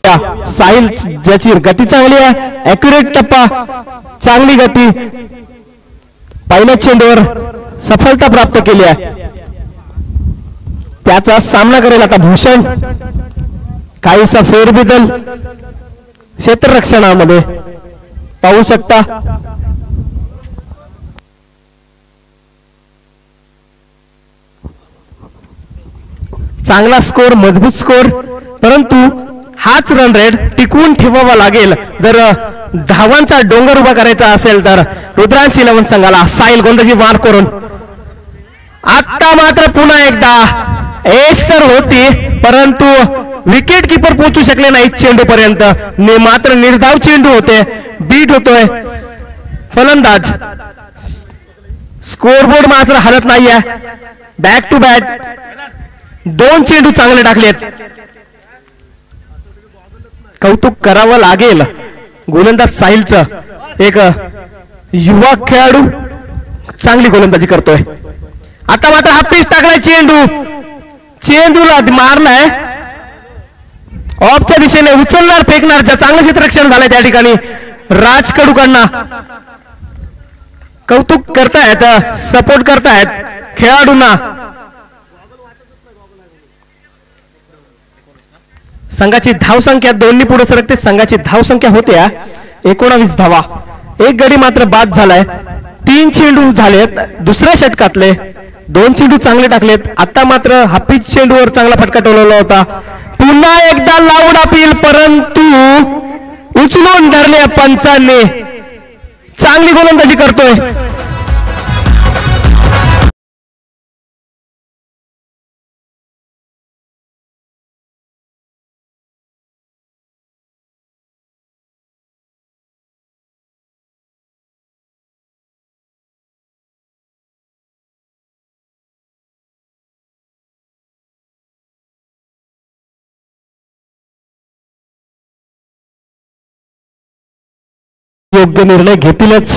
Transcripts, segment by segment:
पाहूया साहिल ज्याची गती चांगली आहे, ॲक्युरेट टप्पा, चांगली गती, पहिल्या चेंडूवर सफलता प्राप्त केली आहे. त्याचा सामना करेल आता भूषण. काहीसा फेरबदल क्षेत्ररक्षणामध्ये पाहू शकता. चांगला स्कोर, मजबूत स्कोर, परंतु हाच रन रेट टिकवून ठेवावा लागेल जर धावांचा डोंगर उभा करायचा असेल तर. रुद्रांश 11 संघाला साहिल गोलंदाजी मार करून आता मात्र पुन्हा एकदा एस तर होती, परंतु विकेट किपर पोहोचू शकले नाही चेंडू पर्यंत. मात्र निर्धाव चेंडू होते, बीट होतोय फलंदाज. स्कोरबोर्ड मात्र हलत नाहीये. बॅक टू बॅक 2 चेंडू चांगले टाकलेत. कौतुक करावं लागेल गोलंदाज साहिलचं. एक युवा खेळाडू चांगली गोलंदाजी करतोय. आता मात्र हा पिच टाकलाय चेंडूला मारलाय ऑफच्या दिशेने, उचलणार फेकणार. चांगलं क्षेत्ररक्षण झालंय त्या ठिकाणी राजकडूकडनं. कौतुक करतायत, सपोर्ट करतायत खेळाडूंना. संघाची धावसंख्या दोन्ही पुढे सरकते. संघाची धावसंख्या होत्या 19 धावा. एक गडी मात्र बाद झालाय. 3 चेंडू झालेत दुसऱ्या षटकातले, 2 चेंडू चांगले टाकलेत. आता मात्र हाफिज चेंडूवर चांगला फटका टोलवला होता. पुन्हा एकदा लाऊड अपील, परंतु उचलून धरले पंचांनी. चांगली गोलंदाजी करतोय. योग्य निर्णय घेतीलच.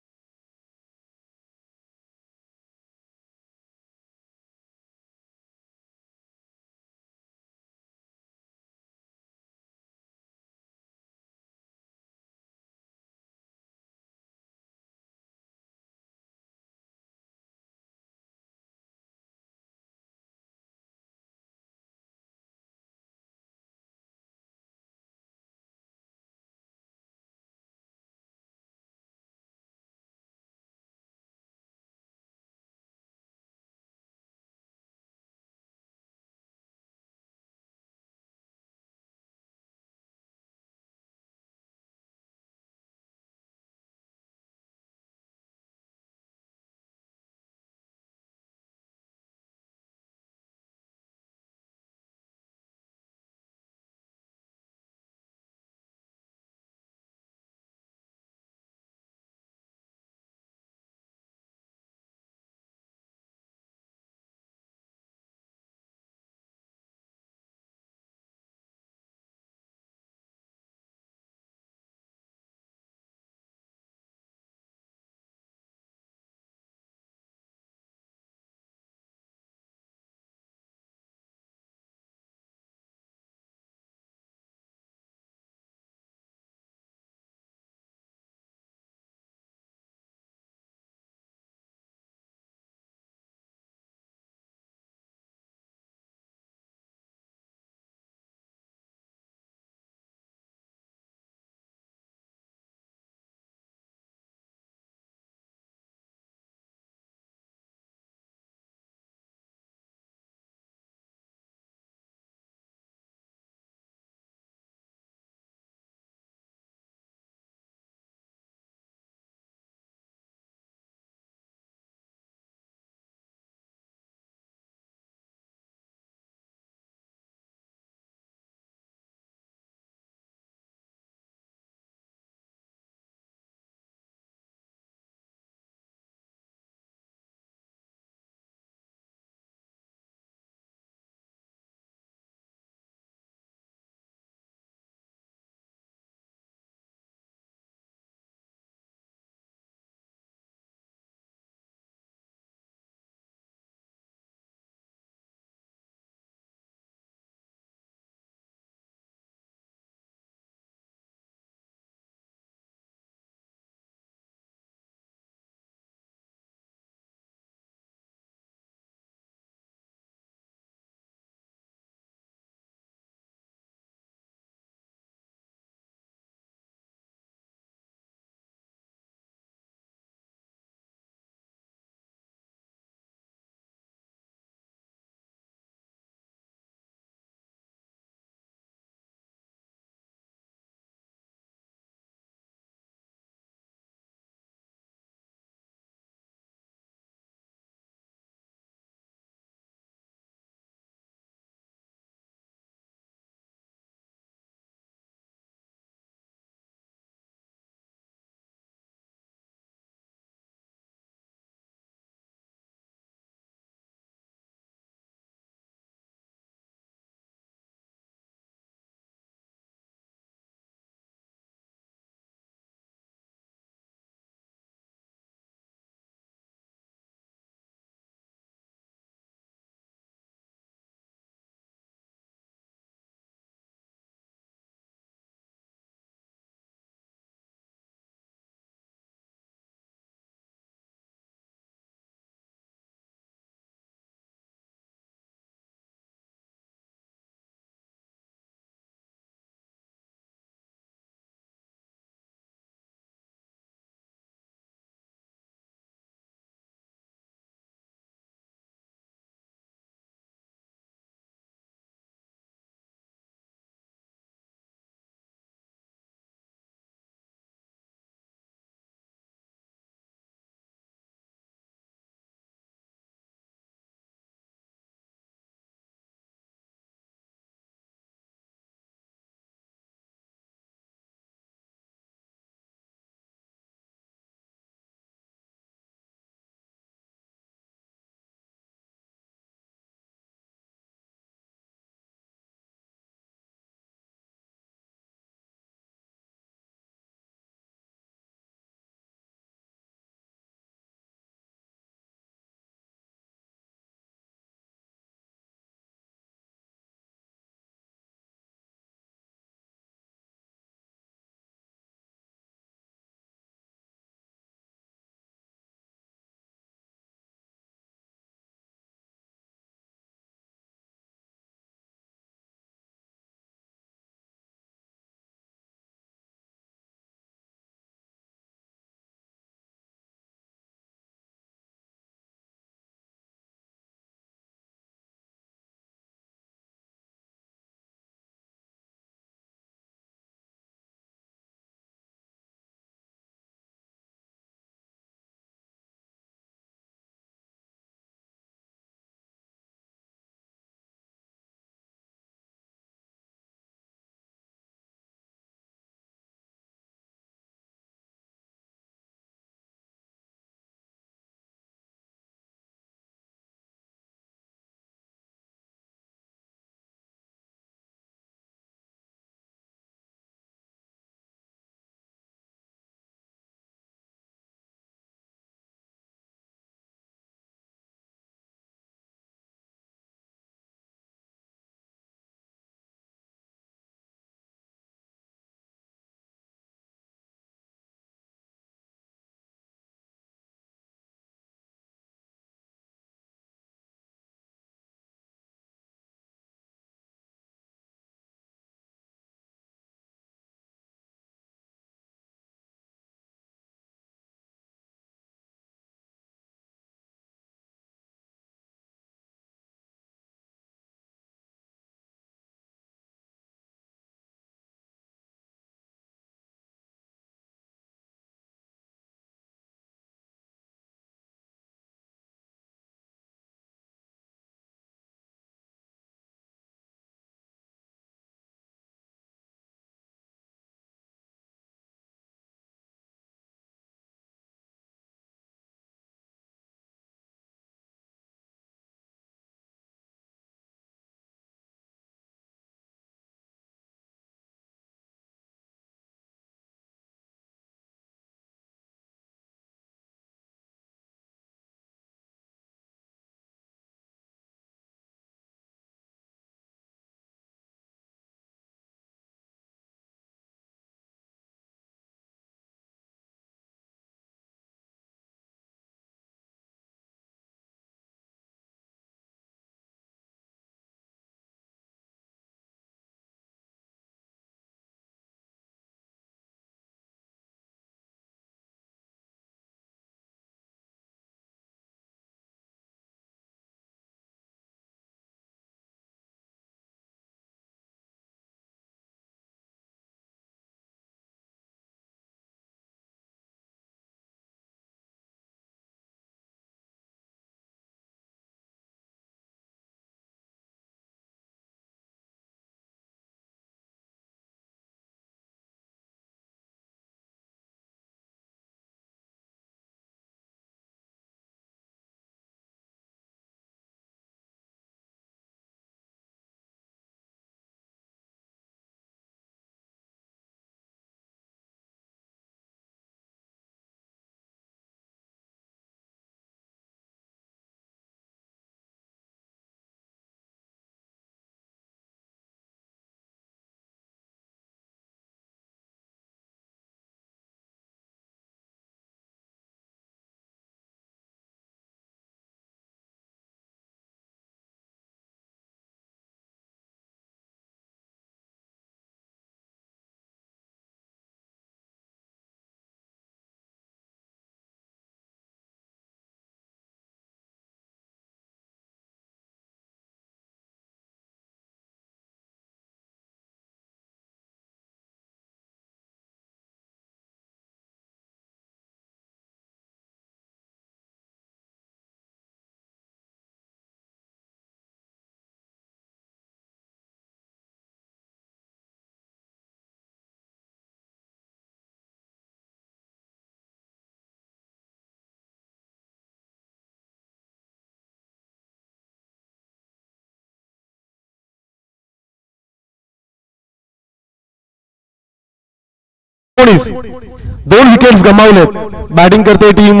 2 विकेट्स गमावलेत. बॅटिंग करते टीम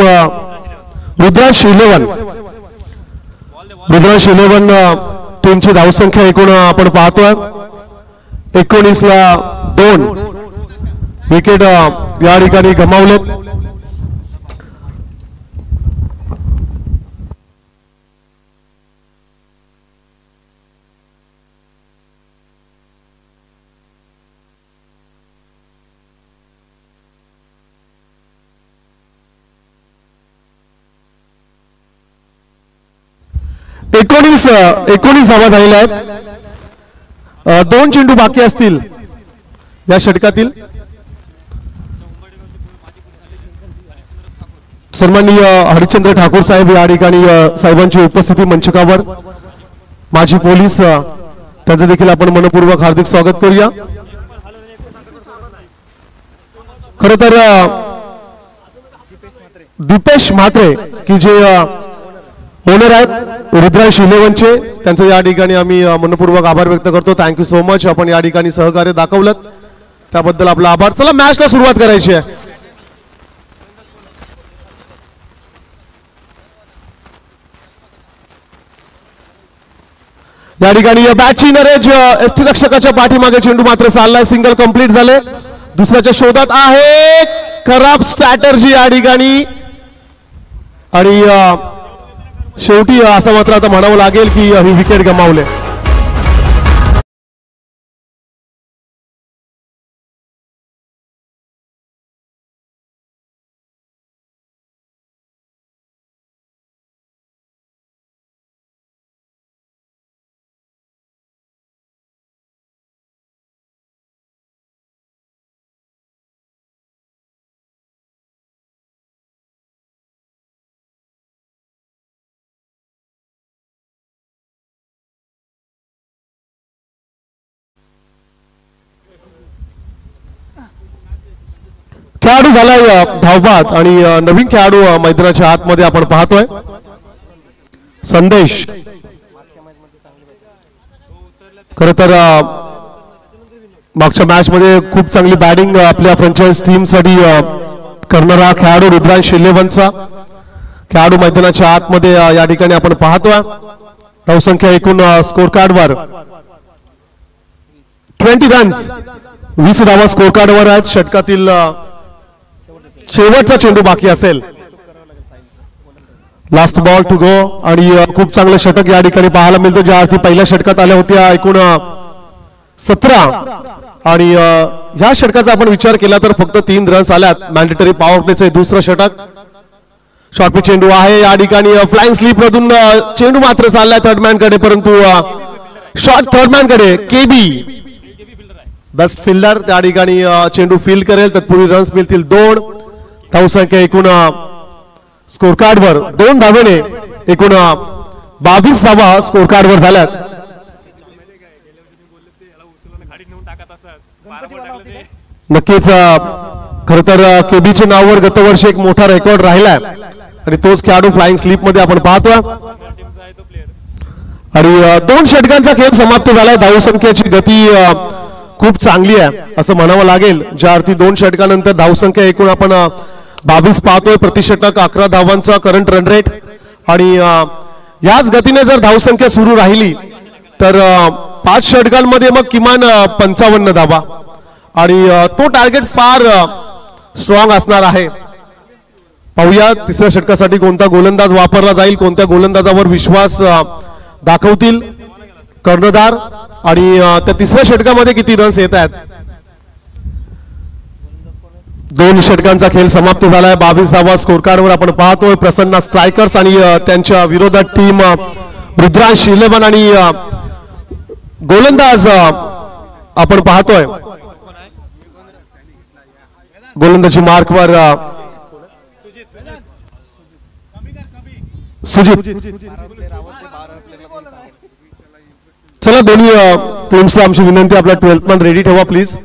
रुद्रांश 11. रुद्रांश 11 टीमची धावसंख्या एकूण आपण पाहतोय 19 ला 2 विकेट या ठिकाणी गमावलेत. एकोणीस धावा झालेल्या आहेत. 2 चेंडू बाकी असतील या षटकातील. सन्माननीय हरिश्चंद्र ठाकूर साहेब या ठिकाणी साहेबांची उपस्थिती मंचकावर. माजी पोलीस त्यांचं देखील आपण मनपूर्वक हार्दिक स्वागत करूया. खर तर दीपेश म्हात्रे की जे ओनर आहेत रुद्रांश 11चे त्यांचं या ठिकाणी आम्ही मनपूर्वक आभार व्यक्त करतो. Thank you so much. आपण या ठिकाणी सहकार्य दाखवलं त्याबद्दल आपला आभार. चला मॅचला सुरुवात करायची आहे. या ठिकाणी बॅटची नरेज एसटी रक्षकाच्या पाठीमागे चेंडू मात्र चाललाय. सिंगल कंप्लीट झाले. दुसऱ्याच्या शोधात आहे. खराब स्ट्रॅटर्जी या ठिकाणी आणि शेवटी असं मात्र आता म्हणावं लागेल की ही विकेट गमावले. खेळाडू झालाय धावबाद आणि नवीन खेळाडू मैदानाच्या आतमध्ये आपण पाहतोय संदेश. खर तर मागच्या मॅच मध्ये खूप चांगली बॅटिंग आपल्या फ्रँचाइज टीम साठी करणारा खेळाडू रुद्रांश 11चा खेळाडू मैदानाच्या आतमध्ये या ठिकाणी आपण पाहतोय. धावसंख्या एकूण स्कोर कार्डवर 20 रन्स 20 धावा स्कोर कार्डवर आहेत. षटकातील शेवटचा चेंडू बाकी असेल. लास्ट बॉल टू गो आणि खूप चांगलं षटक या ठिकाणी पाहायला मिळतं. ज्या अर्थी पहिल्या षटकात आल्या होत्या एकूण 17 आणि ह्या षटकाचा आपण विचार केला तर फक्त 3 रन्स आल्यात. मॅन्डेटरी पॉवर प्लेचं दुसरं षटक. शॉर्ट पिच चेंडू आहे या ठिकाणी. फ्लाइंग स्लीप मधून चेंडू मात्र चाललाय थर्डमॅन कडे परंतु शॉर्ट थर्डमॅन कडे केबी बेस्ट फिल्डर त्या ठिकाणी चेंडू फील्ड करेल. तत्पूर्वी रन्स मिळतील 2. धावसंख्या एकूण स्कोर कार्डवर 2 धावेने एकूण 22 धावा स्कोर कार्डवर झाल्यात. नक्कीच खर तर केबीच्या नावावर गतवर्षी एक मोठा रेकॉर्ड राहिलाय आणि तोच खेळाडू फ्लाइंग स्लीप मध्ये आपण पाहतोय. आणि 2 षटकांचा खेळ समाप्त झालाय. धावसंख्येची गती खूप चांगली आहे असं म्हणावं लागेल. ज्या अर्थी 2 षटकानंतर धावसंख्या एकूण आपण 22 पाहतोय. प्रतिषटक 11 धावांचा करंट रन रेट आणि याच गतीने जर धावसंख्या सुरू राहिली तर 5 षटकांमध्ये मग किमान 55 धावा आणि तो टार्गेट फार स्ट्रॉंग असणार आहे. पाहूया तिसऱ्या षटकासाठी कोणता गोलंदाज वापरला जाईल. कोणत्या गोलंदाजावर विश्वास दाखवतील कर्णधार आणि त्या तिसऱ्या षटकामध्ये किती रन्स येत आहेत. 2 षटकांचा खेळ समाप्त झालाय. 22 धावा स्कोर कार्डवर आपण पाहतोय. प्रसन्न स्ट्रायकर्स आणि त्यांच्या विरोधात टीम रुद्रांश 11 आणि गोलंदाज आपण पाहतोय. गोलंदाजी मार्कवर सुजित. चला दोन्ही टीम्सला आमची विनंती आपला 12th मॅन रेडी ठेवा प्लीज.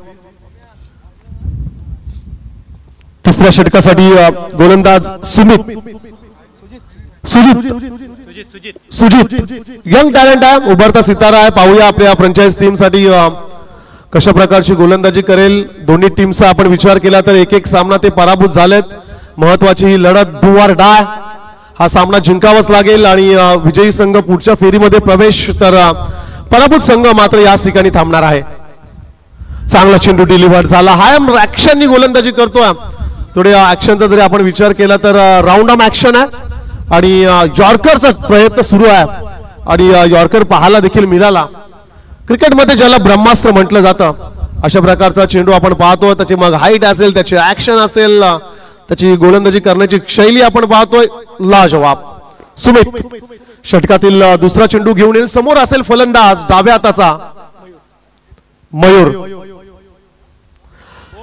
तिसऱ्या षटकासाठी गोलंदाज सुजित यंग टॅलेंट आहे. उभरता सितारा आहे. पाहूया आपल्या फ्रँचाइज टीम साठी कशा प्रकारची गोलंदाजी करेल दोन्ही टीमचा आपण विचार केला तर एक एक सामना ते पराभूत झालेत. महत्वाची ही लढत डू ऑर डाय, हा सामना जिंकावाच लागेल आणि विजयी संघ पुढच्या फेरीमध्ये प्रवेश, तर पराभूत संघ मात्र याच ठिकाणी थांबणार आहे. चांगला चेंडू डिलिव्हर झाला. हाय ऍक्शननी गोलंदाजी करतोय. थोडे ऍक्शनचा जरी आपण विचार केला तर राऊंड ऑफ ऍक्शन आहे आणि यॉर्करचा प्रयत्न सुरू आहे आणि यॉर्कर पाहायला देखील मिळाला. क्रिकेटमध्ये ज्याला ब्रह्मास्त्र म्हटलं जातं अशा प्रकारचा चेंडू आपण पाहतो. त्याची मग हाईट असेल, त्याची ऍक्शन असेल, त्याची गोलंदाजी करण्याची शैली आपण पाहतोय. लाजवाब. सुमित षटकातील दुसरा चेंडू घेऊन येईल. समोर असेल फलंदाज डाव्या हाताचा मयूर.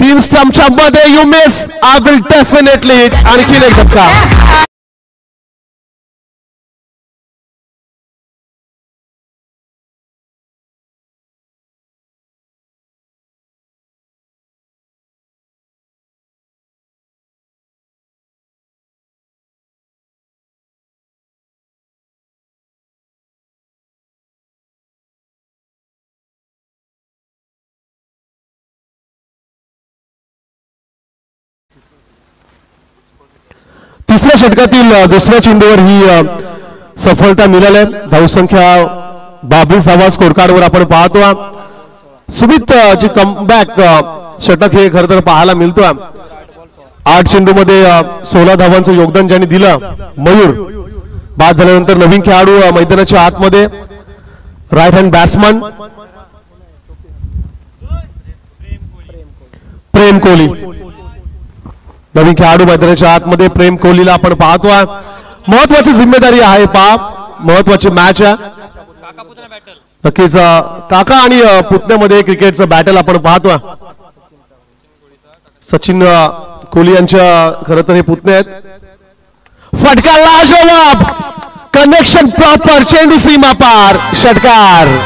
3 स्टंपच्या मध्ये you miss. I will definitely आणखी एक धक्का. तिसऱ्या षटकातील दुसऱ्या चेंडूवर ही सफलता मिळाली. धावसंख्या 22 धावा स्कोर कार्डवर आपण पाहतो. सुमित जी कमबॅक षटक हे खरं तर पाहायला मिळतोय. 8 चेंडूमध्ये 16 धावांचं योगदान ज्यांनी दिलं मयूर. बाद झाल्यानंतर नवीन खेळाडू मैदानाच्या आतमध्ये राईट हँड बॅट्समन प्रेम कोहली. नवीन खेळाडू मैदानाच्या आतमध्ये प्रेम कोहलीला आपण पाहतोय. महत्वाची जिम्मेदारी आहे. महत्वाची मॅच आहे. नक्कीच काका आणि पुतण्यामध्ये क्रिकेटचं बॅटल आपण पाहतोय. सचिन कोहली यांच्या खरं तर हे पुतणे आहेत. फटका लाजवाब. Connection proper. चेंडू सीमा पार. षटकार.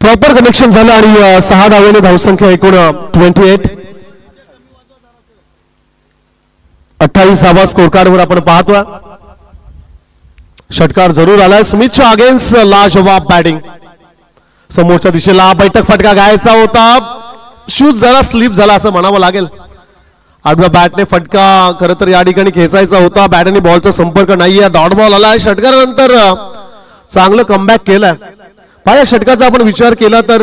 प्रॉपर कनेक्शन झालं आणि 6 धावेने धावसंख्या एकूण 28. 28 धावा स्कोर कार्डवर आपण पाहतोय. षटकार जरूर आलाय. सुमितच्या अगेन्स्ट लाजवाब बॅटिंग. समोरच्या दिशेला बैठक फटका घ्यायचा होता. शूज जरा स्लिप झाला असं म्हणावं लागेल. आडव्या बॅटने फटका खरं तर या ठिकाणी खेचायचा होता. बॅट आणि बॉलचा संपर्क नाहीये. डॉट बॉल आलाय. षटकारानंतर चांगलं कमबॅक केलंय. या षटकाचा आपण विचार केला तर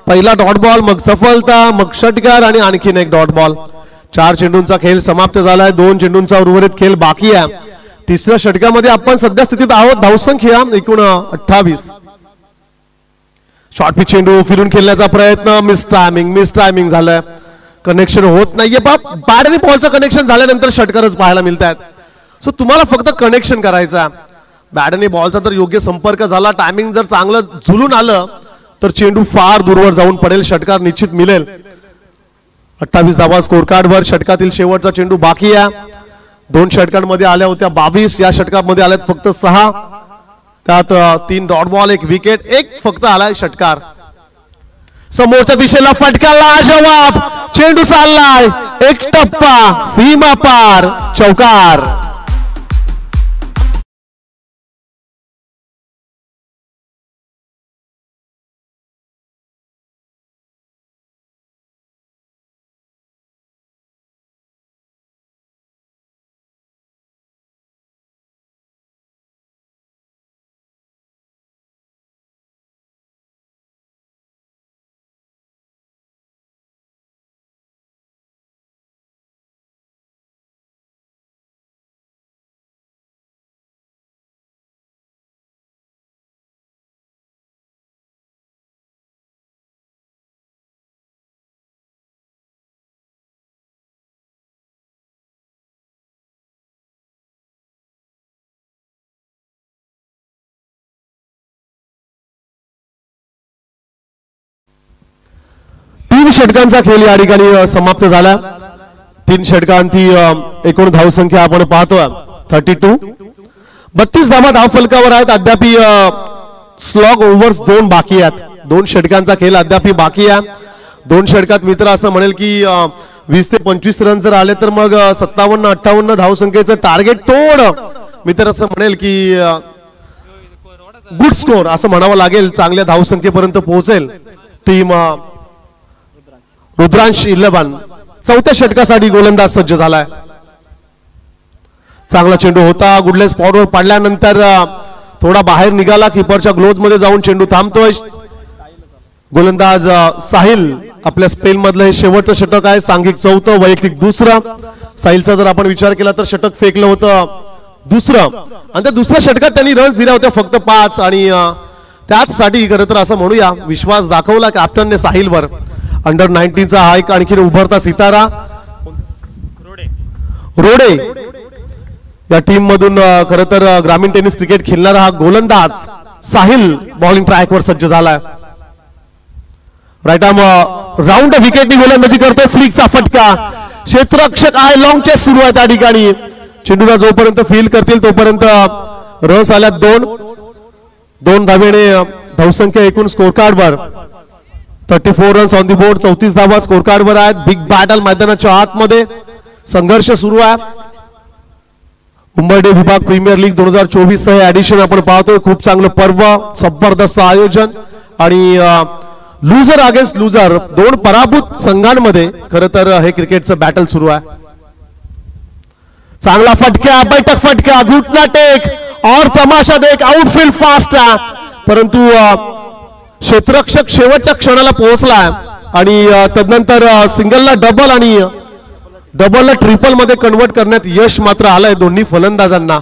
पहिला डॉट बॉल, मग सफलता, मग षटकार आणि आणखीन एक डॉट बॉल. 4 चेंडूंचा खेळ समाप्त झालाय. 2 चेंडूंचा उर्वरित खेळ बाकी आहे. तिसऱ्या षटकामध्ये आपण सध्या स्थितीत आहोत. धावसंख्या एकूण 28. शॉर्ट पिच चेंडू फिरून खेळण्याचा प्रयत्न. मिस टायमिंग झालाय. कनेक्शन होत नाहीये. बॅट आणि बॉलचं कनेक्शन झाल्यानंतर षटकारच पाहायला मिळत आहेत. सो तुम्हाला फक्त कनेक्शन करायचं. बॅट आणि बॉलचा तर योग्य संपर्क झाला. टायमिंग जर चांगलं झुलून आलं तर चेंडू फार दूरवर जाऊन पडेल. षटकार निश्चित मिळेल. 28 धावा स्कोर कार्डवर. षटकातील शेवटचा चेंडू बाकी आहे. 2 षटकांमध्ये आल्या होत्या 22. या षटकामध्ये आल्यात फक्त 6. त्यात 3 डॉट बॉल, 1 विकेट, 1 फक्त आलाय षटकार. समोरच्या दिशेला फटका लाजवाब. चेंडू चाललाय. 1 टप्पा सीमा पार. चौकार. 3 षटकांचा खेळ या ठिकाणी समाप्त झाला. 3 षटकांती एकूण धावसंख्या आपण पाहतोय 32. 32 धावा धावफलकावर आहेत. अद्याप स्लॉग ओव्हर्स 2 बाकी आहेत. 2 षटकांचा खेळ अद्याप बाकी आहे. 2 षटकात मित्र असं म्हणेल की 20 ते 25 रन जर आले तर मग 57-58 धावसंख्येचं टार्गेट तोड मित्र असं म्हणेल की गुड स्कोर असं म्हणावं लागेल. चांगल्या धावसंख्येपर्यंत पोहोचेल टीम रुद्रांश 11. 4थ्या षटकासाठी गोलंदाज सज्ज झालाय. चांगला चेंडू होता. गुडलेस स्पॉटवर पडल्यानंतर थोडा बाहेर निघाला. किपरच्या ग्लोव्ज मध्ये जाऊन चेंडू थांबतोय. गोलंदाज साहिल आपल्या स्पेल मधलं हे शेवटचं षटक आहे. सांघिक 4थं वैयक्तिक 2रं. साहिलचा जर आपण विचार केला तर षटक फेकलं होतं 2रं आणि त्या 2ऱ्या षटकात त्यांनी रन्स दिल्या होत्या फक्त 5 आणि त्याचसाठी खरं तर असं म्हणूया विश्वास दाखवला कॅप्टनने साहिलवर. अंडर 19चा हा एक आणखी उभरता सितारा रोडे या टीम मधून खरं तर ग्रामीण टेनिस क्रिकेट खेळणारा हा गोलंदाज साहिल बॉलिंग ट्रॅकवर सज्ज झालाय. राईट आर्म राऊंड विकेटनी गोलंदाजी करतो. फ्लिकचा फटका. क्षेत्ररक्षक आहे. लॉंग चेस सुरू आहे त्या ठिकाणी. चेंडूला जोपर्यंत फील करतील तोपर्यंत रन्स आल्यात 2 धावेने धावसंख्या एकूण स्कोर कार्डवर 34 रन्स ऑन दी बोर्ड. 34 धावा स्कोर कार्डवर आहेत. बिग बॅटल मैदानाच्या आतमध्ये संघर्ष सुरू आहे. उंबरडे विभाग प्रीमियर लीग 2024 हे ऍडिशन आपण पाहतोय. खूप चांगलं पर्व, जबरदस्त आयोजन आणि लुझर अगेन्स्ट लुझर 2 पराभूत संघांमध्ये खरं तर हे क्रिकेटचं बॅटल सुरू आहे. चांगला फटका, बैठक फटका, घुटना टेक और तमाशा देख. आउटफील्ड फास्ट आहे परंतु क्षेत्ररक्षक शेवटच्या क्षणाला पोहोचलाय आणि तदनंतर सिंगलला डबल आणि डबलला ट्रिपल मध्ये कन्वर्ट करण्यात यश मात्र आलंय दोन्ही फलंदाजांना.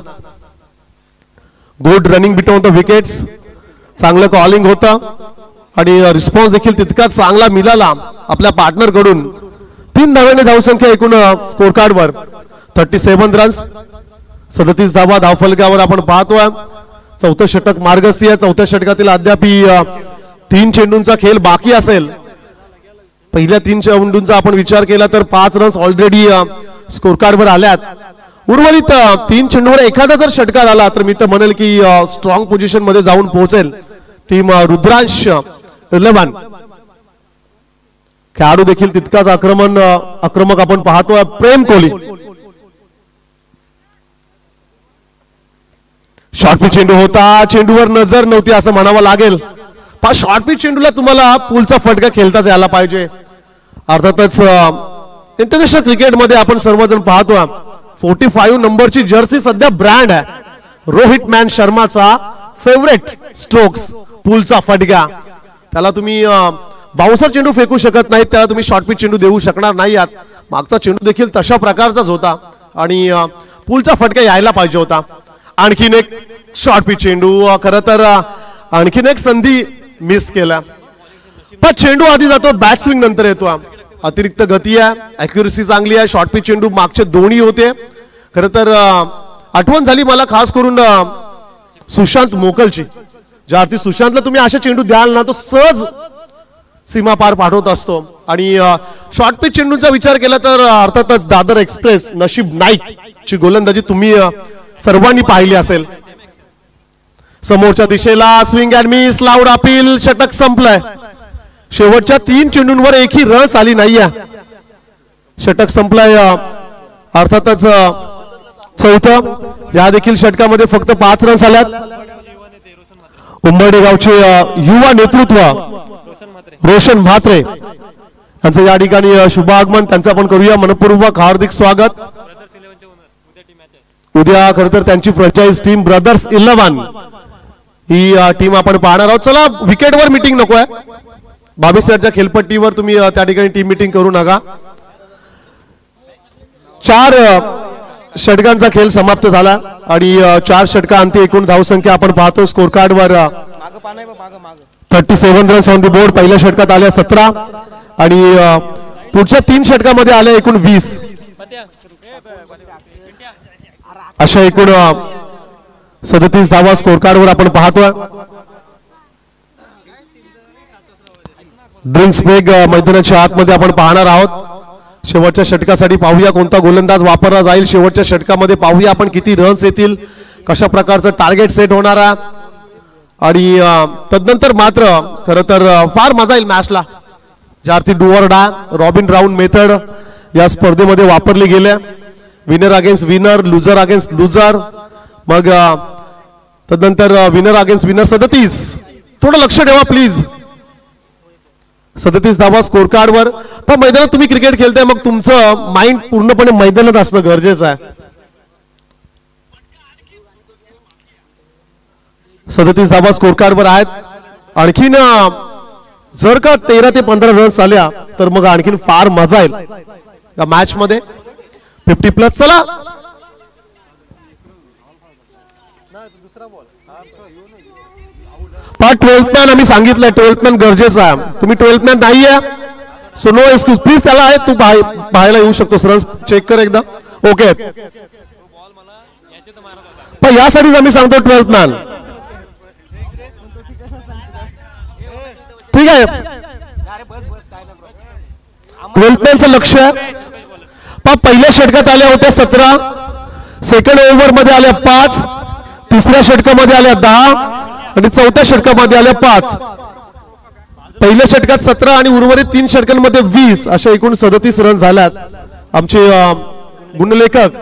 Good running between the wickets. चांगलं कॉलिंग होतं आणि रिस्पॉन्स देखील तितकाच चांगला मिळाला आपल्या पार्टनर कडून. 3 धावेने धावसंख्या एकूण स्कोर कार्डवर 37 रन्स 37 धावा धावफलकावर आपण पाहतोय. 4थं षटक मार्गस्थी आहे. 4थ्या षटकातील अद्याप 3 चेंडूंचा खेळ बाकी असेल. पहिल्या 3 चेंडूंचा आपण विचार केला तर 5 रन्स ऑलरेडी स्कोर कार्डवर आल्यात. उर्वरित 3 चेंडूवर एखादा जर षटकार आला तर मी तर म्हणेल की स्ट्रॉंग पोझिशन मध्ये जाऊन पोहोचेल टीम रुद्रांश 11. खेळाडू देखील तितकाच आक्रमक आपण पाहतोय. प्रेम कोहली. शॉर्ट पिच चेंडू होता. चेंडूवर नजर नव्हती असं म्हणावं लागेल. पण शॉर्ट पिच चेंडूला तुम्हाला पुलचा फटका खेळताच यायला पाहिजे. अर्थातच इंटरनॅशनल क्रिकेटमध्ये आपण सर्वजण पाहतो 45 नंबरची जर्सी सध्या ब्रँड आहे. रोहित मॅन शर्माचा फेवरेट स्ट्रोक्स पुलचा फटका. त्याला तुम्ही बाउन्सर चेंडू फेकू शकत नाही, त्याला तुम्ही शॉर्ट पिच चेंडू देऊ शकणार नाही आहात. मागचा चेंडू देखील तशा प्रकारचाच होता आणि पुलचा फटका यायला पाहिजे होता. आणखीन एक शॉर्ट पिच चेंडू. खरं तर आणखीन एक संधी मिस केला. पण चेंडू आधी जातो, बॅट स्विंग नंतर येतो. अतिरिक्त गती आहे, अॅक्युरसी चांगली आहे. शॉर्ट पिच चेंडू मागचे दोन्ही होते. खरं तर आठवण झाली मला खास करून सुशांत मोकलची. ज्या अर्थी सुशांतला तुम्ही अशा चेंडू द्याल ना तो सहज सीमा पार पाठवत असतो. आणि शॉर्ट पिच चेंडूचा विचार केला तर अर्थातच दादर एक्सप्रेस नशीब नाईक ची गोलंदाजी तुम्ही सर्वांनी पाहिली असेल. समोरच्या दिशेला swing and miss, loud appeal, षटक संपलंय. शेवटच्या 3 चेंडूंवर एकही रस आली नाहीये. षटक संपलंय. अर्थातच चौथं या देखील षटकामध्ये फक्त 5 रन्स आल्यात. उंबरडे गावचे युवा नेतृत्व रोशन म्हात्रे यांचं या ठिकाणी शुभ आगमन. त्यांचं आपण करूया मनपूर्वक हार्दिक स्वागत. उद्या खरं तर त्यांची फ्रँचाइज टीम ब्रदर्स 11 ही टीम आपण पाहणार आहोत. चला विकेटवर मीटिंग नको आहे, 22 खेळपट्टीवर तुम्ही त्या ठिकाणी टीम मीटिंग करू नका. 4 षटकांचा खेळ समाप्त झाला आणि 4 षटकांती एकूण धावसंख्या आपण पाहतो स्कोर कार्डवर 37 रन्स ऑन द बोर्ड. पहिल्या षटकात आल्या 17 आणि पुढच्या 3 षटकामध्ये आल्या एकूण 20. अशा एकूण 37 धावा स्कोर कार्डवर आपण पाहतोय. ड्रिंक्स ब्रेक मैदानाच्या आतमध्ये आपण पाहणार आहोत। शेवटच्या षटकासाठी पाहूया कोणता गोलंदाज वापरला जाईल। शेवटच्या षटकामध्ये पाहूया आपण किती रन्स येतील, कशा प्रकारचं टार्गेट सेट होणार आहे आणि तदनंतर मात्र खरं तर फार मजा येईल मॅचला। ज्यार्थी do or die robin round method या स्पर्धेमध्ये वापरली गेल्या। Winner against winner, loser against loser, मग तदनंतर विनर अगेन्स्ट विनर। 37 थोडं लक्ष ठेवा प्लीज। 37 धावा स्कोर कार्डवर। पण मैदानात तुम्ही क्रिकेट खेळताय मग तुमचं माइंड पूर्णपणे मैदानात असणं गरजेचं आहे। 37 धावा स्कोर कार्डवर आहेत। आणखीन जर का 13 ते 15 रन्स आल्या तर मग आणखीन फार मजा येईल या मॅच मध्ये। 50+ चला। पण 12th मॅन आम्ही सांगितलंय 12th मॅन गरजेचं आहे। तुम्ही 12th मॅन नाहीये सो नो एक्सक्यूज प्लीज। त्याला आहे तू पाहायला येऊ शकतोस, रन्स चेक कर एकदा। ओके पण यासाठीच आम्ही सांगतो 12th मॅन ठीक आहे। 12th मॅनचं लक्ष पण पहिल्या षटकात आल्या होत्या 17, सेकंड ओव्हर मध्ये आल्या 5, तिसऱ्या षटकामध्ये आल्या 10 आणि चौथ्या षटकामध्ये आल्या 5। पहिल्या षटकात 17 आणि उर्वरित 3 षटकांमध्ये 20 अशा एकूण 37 रन झाल्यात। आमचे गुणलेखक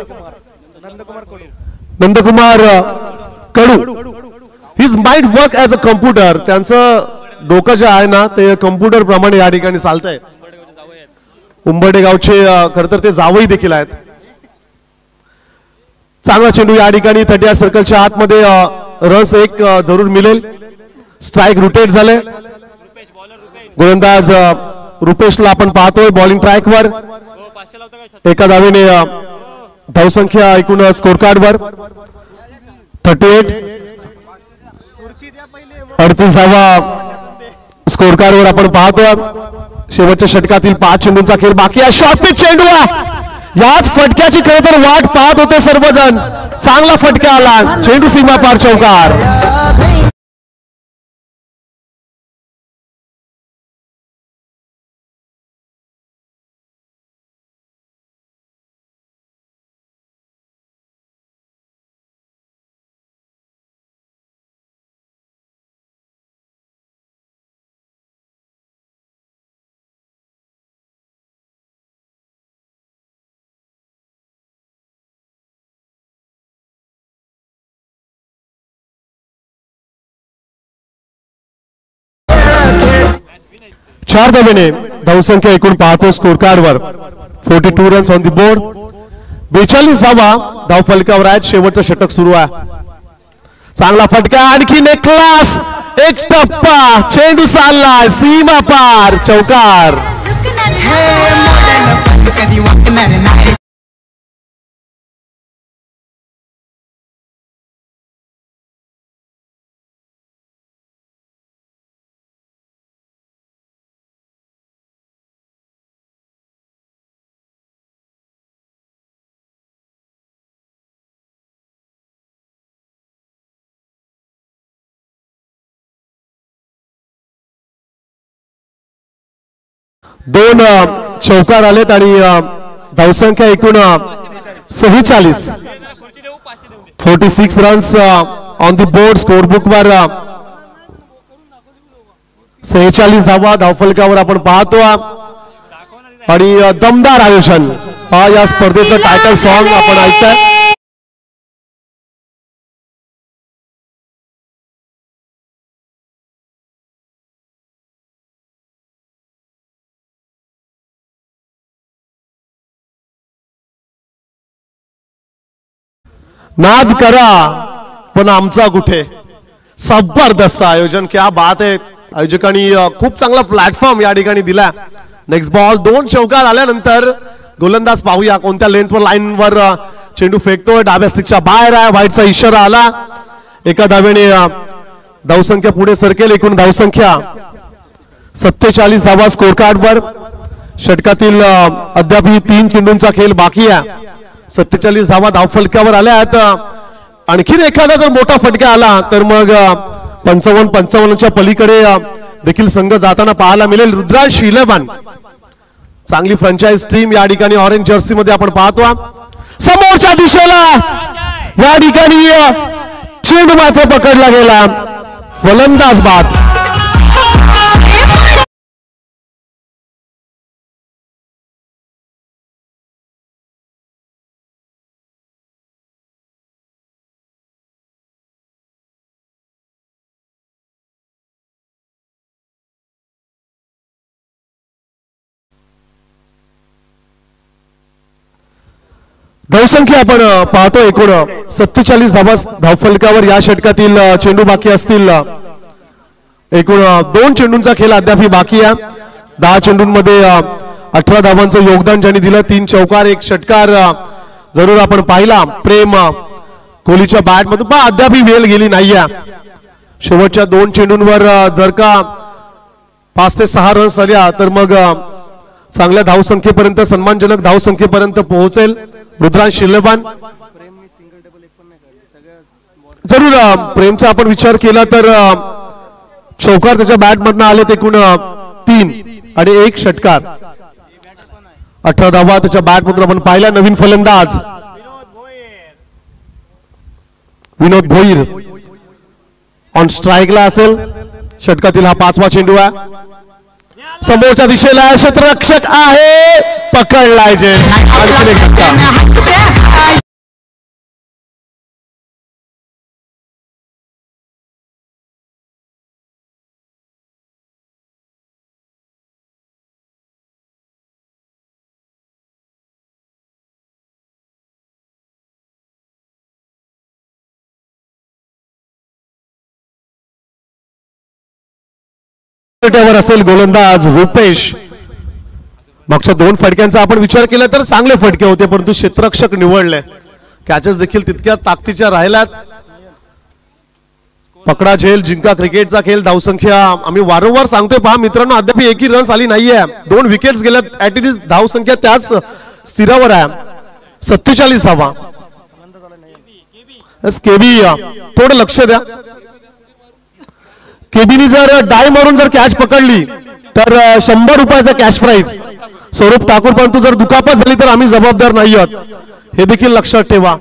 Nandkumar Kadu, his mind work as a computer. त्यांचं डोकं जे आहे ना ते कम्प्युटर प्रमाणे या ठिकाणी चालतंय। उंबर्डे गावचे खरं तर ते जावई देखील आहेत। चांगला चेंडू या ठिकाणी 38 सर्कलच्या आतमध्ये रन्स एक जरूर मिळेल। स्ट्राइक रोटेट झाले। गोलंदाज रुपेशला आपण पाहतोय बॉलिंग ट्रॅकवर। एका धावेने धावसंख्या एकूण स्कोर कार्डवर 38। 38 धावा स्कोर कार्डवर आपण पाहतोय। शेवटच्या षटकातील 5 चेंडूंचा खेळ बाकी आहे। शॉर्ट पिच चेंडू याच फटक्याची खरं तर वाट पाहत होते सर्वजण। चांगला फटका आला, चेंडू सीमा पार चौकार। चार धावेने धावसंख्या एकूण पाहतो स्कोर कार्डवर 42 रन्स ऑन द बोर्ड। 42 धावा धाव फलकावर आहेत। शेवटचं षटक सुरू आहे। चांगला फटका, आणखीन एक क्लास, एक टप्पा, चेंडू चालला सीमा पार चौकार। दोन चौकार आलेत आणि धावसंख्या एकूण 46, 46 runs on the board. Score book वर 46 धावा धावफलकावर आपण पाहतो आणि दमदार आयोजन या स्पर्धेचं टायटल सॉन्ग आपण ऐकताय। नाद करा पण आमचा कुठे, जबरदस्त आयोजन, क्या बात आहे। आयोजकांनी खूप चांगला प्लॅटफॉर्म या ठिकाणी दिला। नेक्स्ट बॉल, 2 चौकार आल्यानंतर गोलंदाज पाहूया कोणत्या लेंथवर लाईनवर चेंडू फेकतोय। डाव्या स्टिकच्या बाहेर आहे, व्हाईटचा इशारा आला। एका धावेने धावसंख्या पुढे सरकेल। एकूण धावसंख्या 47 धावा स्कोर कार्डवर। षटकातील अद्यापही 3 चेंडूंचा खेळ बाकी आहे। 47 धावा धावफलकावर आल्या आहेत। आणखीन एखादा जर मोठा फटका आला तर मग 55-55च्या पलीकडे देखील संघ जाताना पाहायला मिळेल. रुद्रांश 11 चांगली फ्रँचाइज टीम या ठिकाणी ऑरेंज जर्सी मध्ये आपण पाहतो. समोरच्या दिशेला या ठिकाणी चेंडू मात्र पकडला गेला. फलंदाज बाद. धावसंख्या आपण पाहतो एकूण 47 धावफलकावर या षटकातील चेंडू बाकी असतील. एकूण 2 चेंडूंचा खेळ अद्याप बाकी आहे. 10 चेंडूंमध्ये 18 धावांचं योगदान ज्यांनी दिलं. 3 चौकार 1 षटकार जरूर आपण पाहिला. प्रेम कोहलीच्या बॅट मधून पण अद्याप वेळ गेली नाहीये. शेवटच्या 2 चेंडूंवर जर का 5 ते 6 रन्स झाल्या तर मग चांगल्या धावसंख्येपर्यंत सन्मानजनक धावसंख्येपर्यंत पोहोचेल रुद्रांश 11. जरूर प्रेमचा आपण विचार केला तर चौकार त्याच्या बॅट मधून आले ते एकूण 3 आणि 1 षटकार. 18 धावा त्याच्या बॅट मधून आपण पाहिला. नवीन फलंदाज विनोद भोईर ऑन स्ट्राईकला असेल. षटकातील हा 5वा चेंडू आहे. समोरच्या दिशेला क्षेत्ररक्षक आहे. पकडलाय जे असेल गोलंदाज रुपेश. मागच्या 2 फटक्यांचा आपण विचार केला तर चांगले फटके होते परंतु क्षेत्ररक्षक निवडले. कॅचेस देखील तितक्या ताकदीच्या राहिल्यात. पकडा झेल जिंका क्रिकेटचा खेळ. धावसंख्या आम्ही वारंवार सांगतोय पहा मित्रांनो अद्याप एकही रन्स आली नाहीये. 2 विकेट्स गेल्यात. ऍट इट इज धावसंख्या त्याच स्थिरावर आहे. 47 धावा. केबी थोडं लक्ष द्या. केबीनी जर डाय मारून जर कॅच पकडली तर 100 रुपयाचा कॅश प्राइज. स्वरूप ठाकूर परंतु जर दुखापत झाली तर आम्ही जबाबदार नाही आहोत हे देखील लक्षात ठेवा.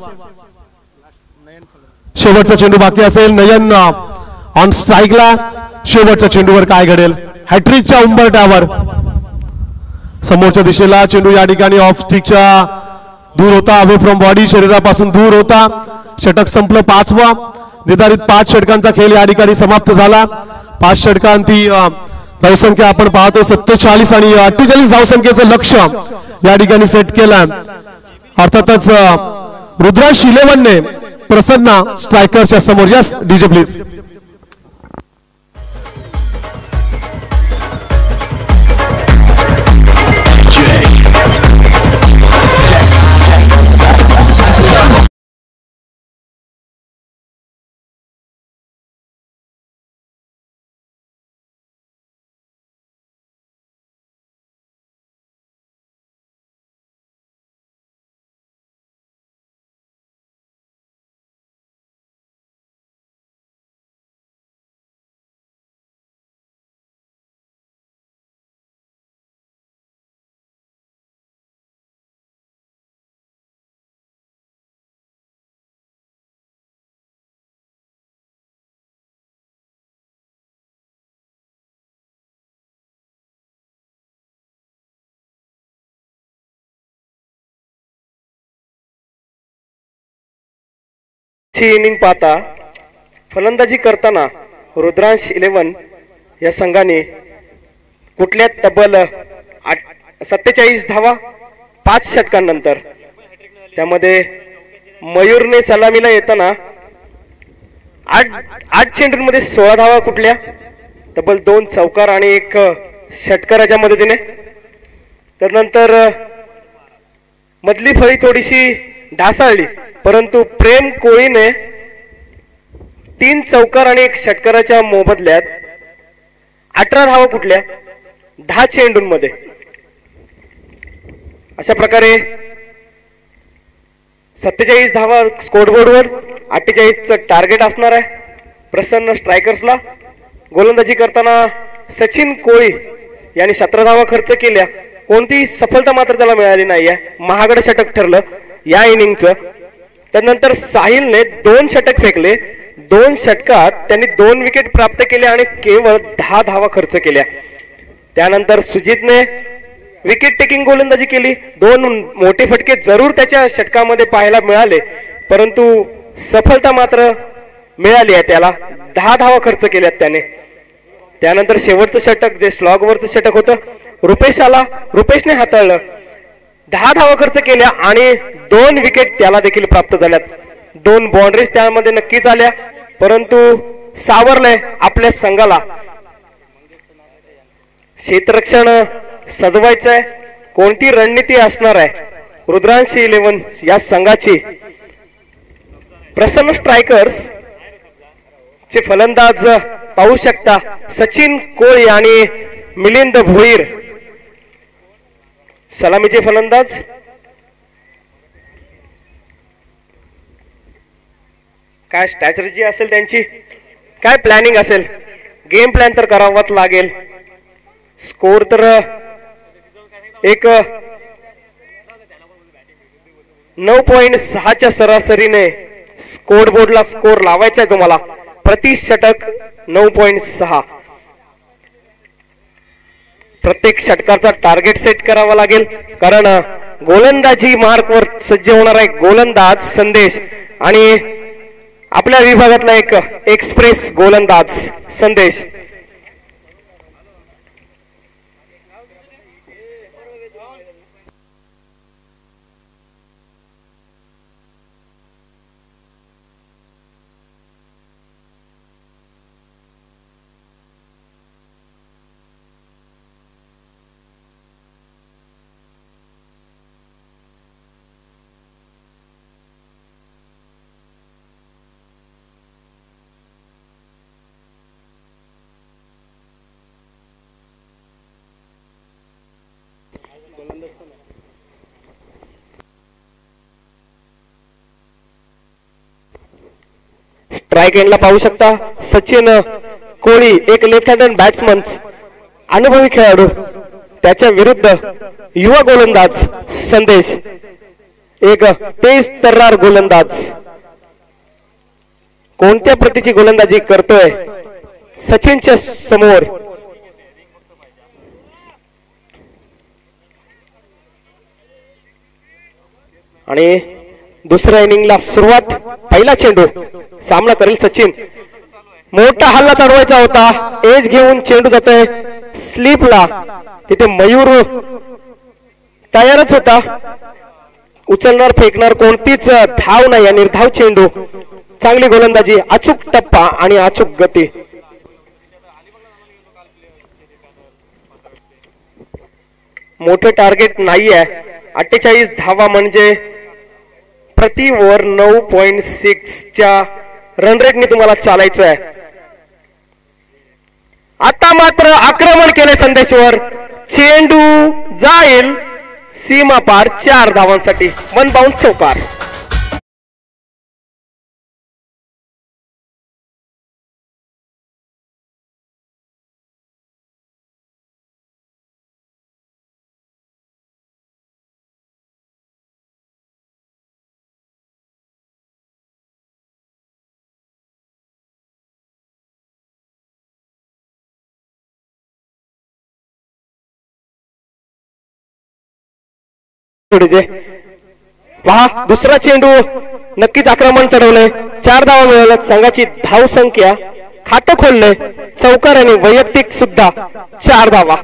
शेवटचा चेंडू बाकी असेल. नयन ऑन स्ट्राईकला. शेवटच्या चेंडूवर काय घडेल. हॅट्रिकच्या उंबरठ्यावर. समोरच्या दिशेला चेंडू या ठिकाणी ऑफ स्टिकच्या दूर होता. अवे फ्रॉम बॉडी शरीरापासून दूर होता. षटक संपलं 5वा. निर्धारित 5 षटकांचा खेळ या ठिकाणी समाप्त झाला. 5 षटकांती धावसंख्या आपण पाहतो 47 आणि 48 धावसंख्येचं लक्ष या ठिकाणी सेट केलं. अर्थातच रुद्रांश 11 ने प्रसन्न स्ट्रायकरच्या समोर. Yes DJ please. इनिंग पाहता फलंदाजी करताना रुद्रांश 11 या संघाने कुठल्या तब्बल 47 धावा 5 षटकांनंतर. त्यामध्ये मयूरने सलामीला येताना 8 चेंडूंमध्ये 16 धावा कुठल्या. तब्बल 2 चौकार आणि 1 षटकाराच्या मदतीने. त्यानंतर मधली फळी थोडीशी ढासळली परंतु प्रेम कोळीने 3 चौकार आणि 1 षटकाराच्या मोबदल्यात 18 धावा कुठल्या 10 चेंडूंमध्ये. अशा प्रकारे 47 धावा स्कोरबोर्डवर 48चं टार्गेट असणार आहे प्रसन्न स्ट्रायकर्सला. गोलंदाजी करताना सचिन कोळी यांनी 17 धावा खर्च केल्या. कोणतीही सफलता मात्र त्याला मिळाली नाहीये. महागड षटक ठरलं या इनिंगचं. त्यानंतर साहिलने 2 षटक फेकले. 2 षटकात त्यांनी 2 विकेट प्राप्त केल्या आणि केवळ 10 धावा खर्च केल्या. त्यानंतर सुजितने विकेट टेकिंग गोलंदाजी केली. 2 मोठे फटके जरूर त्याच्या षटकामध्ये पाहायला मिळाले, परंतु सफलता मात्र मिळाली आहे त्याला. 10 धावा खर्च केल्यात त्याने. त्यानंतर शेवटचं षटक जे स्लॉगवरचं षटक होतं, रुपेश आला. रुपेशने हाताळलं. 10 धावा खर्च केल्या आणि 2 विकेट त्याला देखील प्राप्त झाल्यात. 2 बाउंड्रीज त्यामध्ये नक्कीच आल्या, परंतु सावरलंय आपल्या संघाला. क्षेत्ररक्षण सजवायचंय. कोणती रणनीती असणार आहे रुद्रांशी 11 या संघाची? प्रसन्न स्ट्रायकर्स चे फलंदाज पाहू शकता. सचिन कोळी आणि मिलिंद भोईर सलामीचे फलंदाज. काय स्ट्रॅटेजी असेल त्यांची, काय प्लॅनिंग असेल? गेम प्लॅन तर करावाच लागेल. स्कोर तर एक 9.6च्या सरासरीने स्कोर बोर्डला स्कोर लावायचा आहे तुम्हाला. प्रति षटक 9.6. प्रत्येक षटकाचा टार्गेट सेट करावा लागेल, कारण गोलंदाजी मार्कवर सज्ज होणार आहे गोलंदाज संदेश आणि आपल्या विभागातला एक एक्सप्रेस गोलंदाज संदेश. स्ट्राइक एंडला पाहू शकता सचिन कोळी, एक लेफ्ट हँडेड बॅट्समन, अनुभवी खेळाडू. त्याच्या विरुद्ध युवा गोलंदाज संदेश, एक तेज तर्रार गोलंदाज. कोणत्या प्रतीची गोलंदाजी करतोय सचिनच्या समोर? आणि दुसऱ्या इनिंगला सुरुवात. पहिला चेंडू सामना करेल सचिन. मोठा हल्ला चढवायचा होता. एज घेऊन चेंडू जातोय स्लीपला. तिथे मयूर तयारच होता. उचलणार फेकणार कोणतीच धाव नाही. निर्धाव चेंडू, चांगली गोलंदाजी, अचूक टप्पा आणि अचूक गती. मोठे टार्गेट नाहीये. 48 धावा म्हणजे प्रति ओव्हर 9.6च्या रन रेटने तुम्हाला चालायचं आहे. आता मात्र आक्रमण केले संदेशवर. चेंडू जाईल सीमा पार 4 धावांसाठी. 1 बाउंस चौकार. पहा, दुसरा चेंडू नक्कीच आक्रमण चढवलंय. 4 धावा मिळाल्या. संघाची धाव संख्या खातं खोललंय. चौकार आणि वैयक्तिक सुद्धा 4 धावा.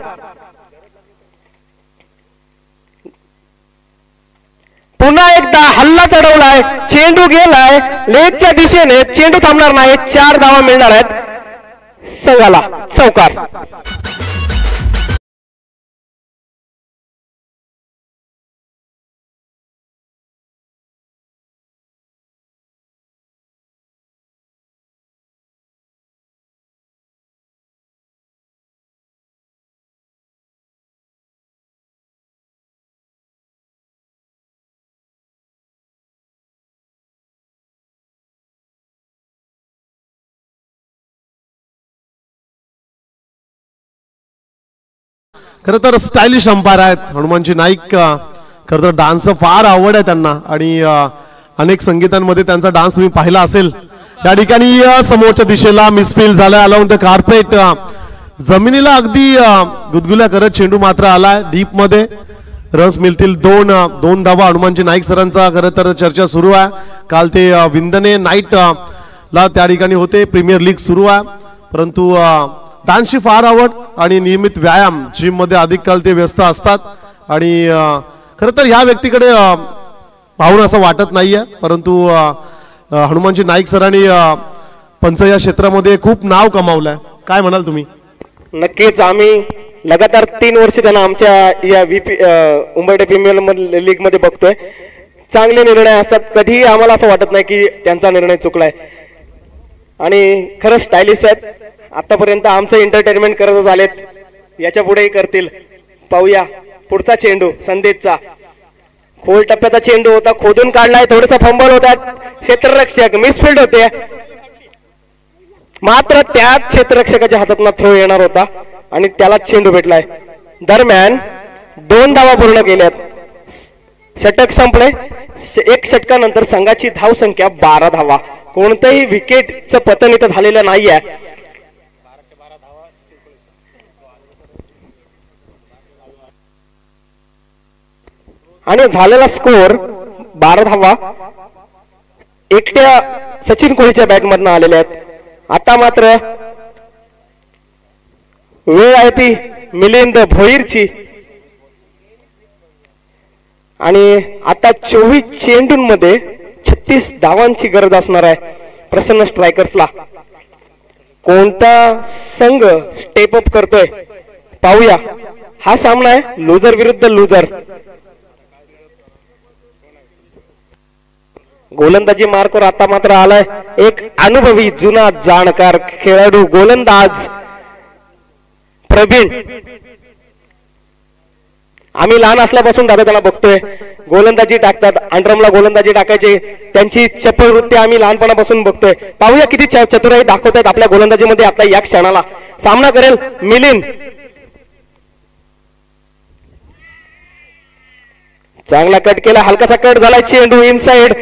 पुन्हा एकदा हल्ला चढवलाय. चेंडू गेलाय लेगच्या दिशेने. चेंडू थांबणार नाही. 4 धावा मिळणार आहेत संघाला. चौकार. खरं तर स्टायलिश अंपायर आहेत हनुमानजी नाईक. खरं तर डान्सचं फार आवड आहे त्यांना आणि अनेक संगीतांमध्ये त्यांचा डान्स तुम्ही पाहिला असेल. या ठिकाणी समोरच्या दिशेला मिसफील्ड झाला अलाउंड द कार्पेट. जमिनीला अगदी गुदगुल्या करत चेंडू मात्र आलाय डीप मध्ये. रस मिळतील दोन धावा. हनुमानजी नाईक सरांचा खरं तर चर्चा सुरू आहे. काल ते विंदने नाईट ला त्या ठिकाणी होते. प्रीमियर लीग सुरू आहे परंतु डान्सची फार आवड आणि नियमित व्यायाम जिम मध्ये अधिक काल ते व्यस्त असतात आणि खरं तर ह्या व्यक्तीकडे पाहून असं वाटत नाहीये परंतु हनुमानजी नाईक सरांनी पंच या क्षेत्रामध्ये खूप नाव कमावलंय. काय म्हणाल तुम्ही? नक्कीच आम्ही लगातार 3 वर्ष त्यांना आमच्या या उंबरठे प्रीमियर लीग मध्ये बघतोय. चांगले निर्णय असतात. कधीही आम्हाला असं वाटत नाही की त्यांचा निर्णय चुकलाय आणि खरंच स्टायलिश आहेत. आतापर्यंत आमचं एंटरटेनमेंट करतच आलेत. याच्या पुढेही करतील. पाहूया पुढचा चेंडू संदेशचा. खोल टप्प्याचा चेंडू होता. खोदून काढलाय. थोडंसं फंबल होतात. क्षेत्ररक्षक मिसफील्ड होते मात्र त्याच क्षेत्ररक्षकाच्या हातातून थ्रो येणार होता आणि त्याला चेंडू भेटलाय. दरम्यान 2 धावा पूर्ण केल्यात. षटक संपले. 1 षटकानंतर संघाची धाव संख्या 12 धावा. कोणतंही विकेटचं पतन इथं झालेलं नाहीये. आणि झालेला स्कोर 12 धावा एकट्या सचिन कोहलीच्या बॅटमधनं आलेल्या आहेत. आता मात्र वेळ आहे ती मिलिंद भोईरची आणि आता 24 चेंडूंमध्ये 36 धावांची गरज असणार आहे प्रसन्न स्ट्रायकर्सला. कोणता संघ स्टेप अप करतोय पाहूया. हा सामना आहे लुजर विरुद्ध लुजर. गोलंदाजी मार्कवर आता मात्र आलाय एक अनुभवी जुना जाणकार खेळाडू गोलंदाज प्रवीण. आम्ही लहान असल्यापासून दादा त्याला बघतोय. गोलंदाजी टाकतात. अंडरमला गोलंदाजी टाकायची त्यांची चपळ वृत्ती आम्ही लहानपणापासून बघतोय. पाहूया किती चतुराई दाखवतायत आपल्या गोलंदाजीमध्ये आता या क्षणाला. सामना करेल मिलिंद. चांगला कट केला. हलकासा कट झाला. चेंडू इनसाइड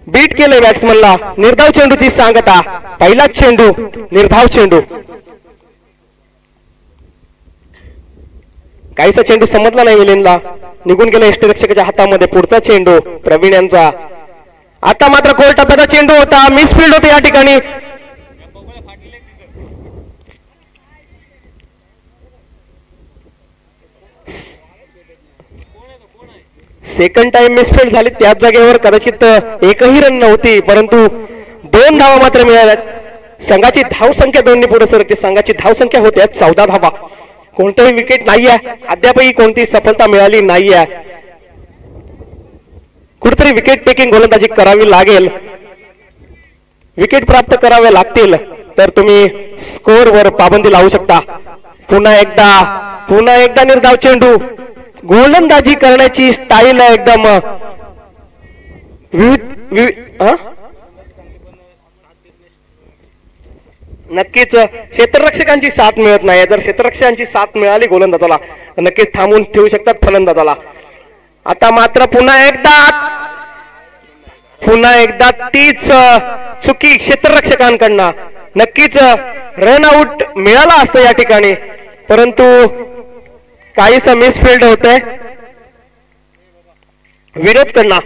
बीट केले बॅट्समनला. निर्धाव चेंडूची सांगता. पहिलाच चेंडू निर्धाव चेंडू. काहीसा चेंडू समजला नाही मिलिंदला. निघून गेला यष्टिरक्षकाच्या हातामध्ये. पुढचा चेंडू प्रवीण यांचा. आता मात्र खोल टप्प्याचा चेंडू होता. मिसफील्ड होते या ठिकाणी. सेकंड टाइम मिसफील्ड झाली. त्याच जागेवर कदाचित एकही रन नव्हती परंतु 2 धावा मात्र मिळाल्यात. संघाची धाव संख्या 2 पुढे सरकते. संघाची धाव संख्या होत्या 14 धावा. कोणतंही विकेट नाहीये. अद्यापही कोणती सफलता मिळाली नाहीये. कुठेतरी विकेट टेकिंग गोलंदाजी करावी लागेल. विकेट प्राप्त करावे लागतील तर तुम्ही स्कोर वर पाबंदी लावू शकता. पुन्हा एकदा निर्धाव चेंडू. गोलंदाजी करण्याची स्टाईल आहे एकदम नक्कीच क्षेत्ररक्षकांची साथ मिळत नाही. जर क्षेत्ररक्षकांची साथ मिळाली गोलंदाजाला नक्कीच थांबून ठेवू शकतात फलंदाजाला. आता मात्र पुन्हा एकदा तीच चुकी क्षेत्ररक्षकांकडनं. नक्कीच रन आउट मिळाला असतं या ठिकाणी परंतु काहीसा मिसफील्ड होतंय विरोध करणार.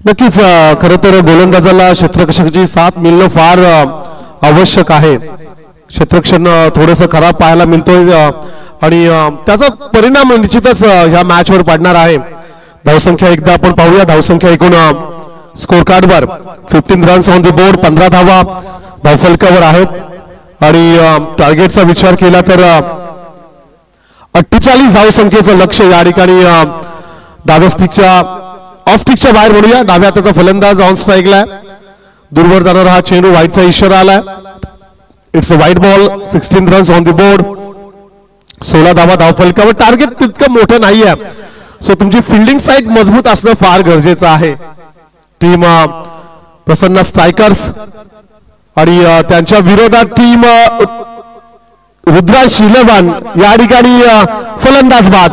नक्कीच खरं तर गोलंदाजाला क्षेत्ररक्षकाची साथ मिळणं फार आवश्यक आहे. क्षेत्ररक्षण थोडंसं खराब पाहायला मिळतोय आणि त्याचा परिणाम निश्चितच ह्या मॅच वर पडणार आहे. धावसंख्या एकदा आपण पाहूया. धावसंख्या एकूण स्कोर कार्डवर 15 रन्स ऑन द बोर्ड. 15 धावा धावफलकावर आहेत आणि टार्गेटचा विचार केला तर 48 धावसंख्येचं लक्ष या ठिकाणी डाव्या स्टिकच्या ऑफ स्टिकच्या बाहेर म्हणूया. डाव्या हाताचा फलंदाज ऑन स्ट्राईकला. दूरवर जाणारा हा चेंडू व्हाईटचा इशारा आलाय. It's a white ball. 16 runs on the board. 16 धावा धावफलकावर. टार्गेट तितकं मोठं नाहीये सो तुमची फिल्डिंग साईड मजबूत असणं फार गरजेचं आहे. टीम प्रसन्न स्ट्रायकर्स आणि त्यांच्या विरोधात टीम रुद्रांश इलेव्हन या ठिकाणी फलंदाज बाद.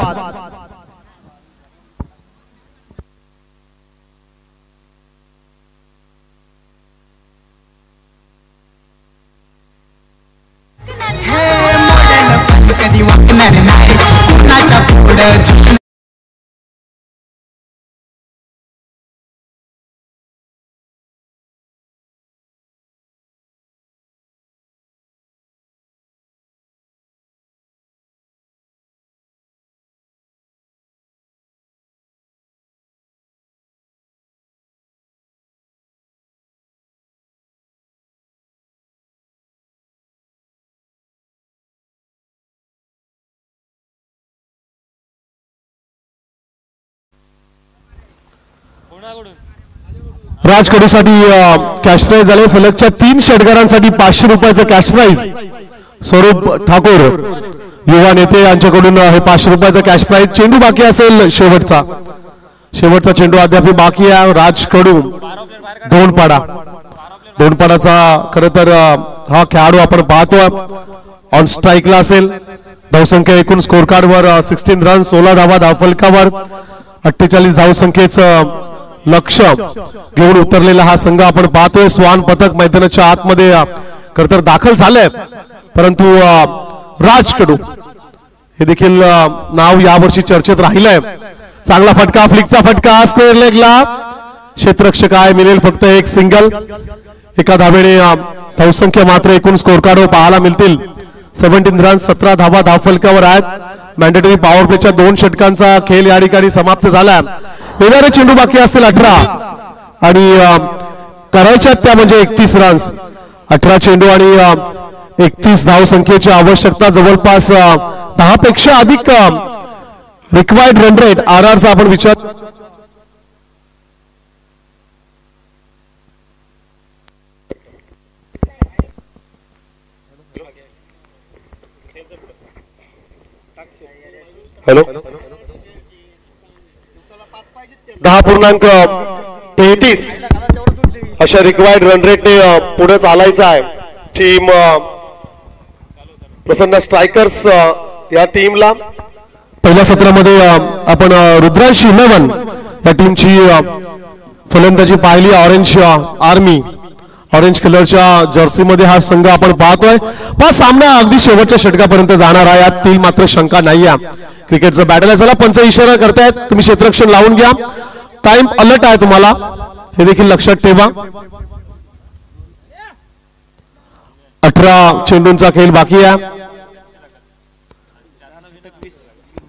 राजकडूसाठी कॅश प्राइज झाले. सलगच्या 3 षटकारांसाठी 500 रुपयाचं कॅश प्राइज. स्वरूप ठाकूर युवा नेते यांच्याकडून हे 500 रुपयाचं कॅश प्राइज. चेंडू बाकी असेल शेवटचा चेंडू अद्याप बाकी आहे. राजकडू दोनपाडाचा खरं तर हा खेळाडू आपण पाहतोय ऑन स्ट्राईकला असेल. धावसंख्या एकूण स्कोर कार्ड वर 16 रन 16 धावा धावफलकावर 48 धावसंख्येचं लक्ष घेऊन उतरलेला हा संघ आपण पाहतोय. स्वान पथक मैदानाच्या आतमध्ये खरं तर दाखल झालंय परंतु राजकडू हे देखील नाव यावर्षी चर्चेत राहिलंय. चांगला फटका फ्लिकचा फटका स्क्वेअर लेगला क्षेत्ररक्षक आहे. मिळेल फक्त एक सिंगल. एका धावेने धावसंख्या मात्र एकूण स्कोर कार्डवर पाहायला मिळतील. 17 रन 17 धावा धावफलकावर आहेत. मॅन्डेटरी पॉवर प्लेच्या 2 षटकांचा खेळ या ठिकाणी समाप्त झाला. येणारे चेंडू बाकी असतील 18 आणि करायच्या त्या म्हणजे 31 रन्स. 18 चेंडू आणि 31 धावसंख्येची आवश्यकता. जवळपास 10 पेक्षा अधिक रिक्वायर्ड रन रेट RRचा आपण विचार हॅलो 10.33 अशा रिक्वायर्ड रन रेटने पुढे चालायचं आहे टीम प्रसन्न स्ट्रायकर्स या टीमला. पहिल्या सत्रामध्ये आपण रुद्रांश इलेव्हन या टीमची फलंदाजी पाहिली. ऑरेंज कलरच्या जर्सीमध्ये हा संघ आपण पाहतोय. हा सामना अगदी शेवटच्या षटकापर्यंत जाणार आहे यातील मात्र शंका नाही आहे. क्रिकेटचं बॅटल आहे. चला पंच इशारा करतायत तुम्ही क्षेत्ररक्षण लावून घ्या. टाइम अलर्ट आहे तुम्हाला हे देखील लक्षात ठेवा. 18 चेंडूंचा खेळ बाकी आहे.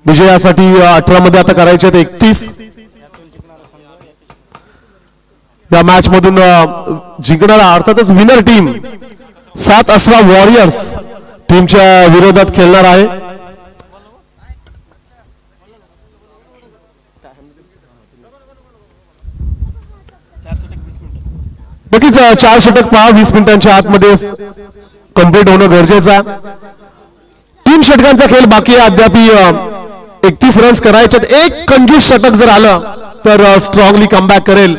विजयासाठी 18 मध्ये आता करायचे 31. या मॅच मधून जिंकणारा अर्थातच विनर टीम 7 असरा वॉरियर्स टीमच्या विरोधात खेळणार आहे. नक्कीच 4 षटक पहा 20 मिनिटांच्या आतमध्ये कंप्लीट होणं गरजेचं आहे. 3 षटकांचा खेळ बाकी आहे. अद्याप 31 रन्स करायचे. एक कंजूस षटक जर आलं तर स्ट्रॉंगली कमबॅक करेल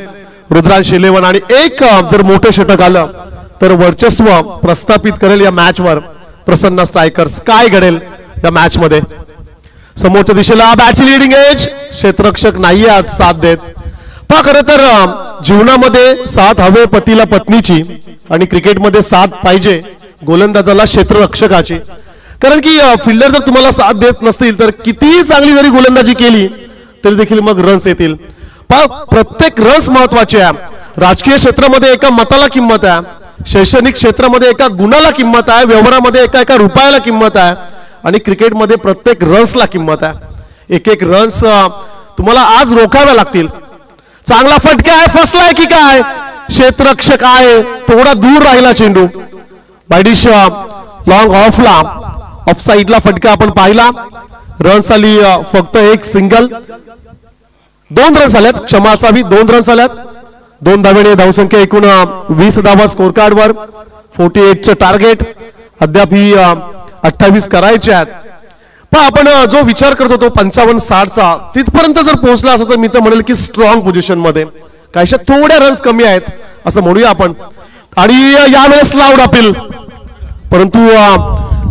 रुद्रांश इलेव्हन आणि एक जर मोठं षटक आलं तर वर्चस्व प्रस्थापित करेल या मॅच वर प्रसन्न स्ट्रायकर्स. काय घडेल या मॅच मध्ये? समोरच्या दिशेला बॅटची लीडिंग एज. क्षेत्ररक्षक नाहीये आज साथ देत. पहा खरं तर जीवनामध्ये साथ हवे पतीला पत्नीची आणि क्रिकेटमध्ये साथ पाहिजे गोलंदाजाला क्षेत्ररक्षकाची. कारण की फिल्डर जर तुम्हाला साथ देत नसतील तर कितीही चांगली जरी गोलंदाजी केली तरी देखील मग रन्स येतील. प्रत्येक रन्स महत्वाचे आहे. राजकीय क्षेत्रामध्ये एका मताला किंमत आहे. शैक्षणिक क्षेत्रामध्ये एका गुणाला किंमत आहे. व्यवहारामध्ये एका रुपयाला किंमत आहे आणि क्रिकेटमध्ये प्रत्येक रन्सला किंमत आहे. एक रन्स तुम्हाला आज रोखाव्या लागतील. चांगला फटका आहे. फसलाय की काय? क्षेत्ररक्षक आहे. थोडा दूर राहिला चेंडू. बायडिश लॉंग ऑफ साइडला फटका आपण पाहिला. रन्स आली फक्त एक सिंगल. 2 रन्स आल्यात. क्षमा असावी 2 रन्स आल्यात. 2 धावेने धावसंख्या एकूण 20 धावा स्कोर कार्ड वर. 48चं टार्गेट. अद्याप 28 करायचे आहेत. पण आपण जो विचार करत होतो 55-60चा तिथपर्यंत जर पोहोचला असं तर मी तर म्हणेल की स्ट्रॉंग पोझिशन मध्ये. काहीशा थोड्या रन्स कमी आहेत असं म्हणूया आपण. आणि यावेळेस लाऊड अपील, परंतु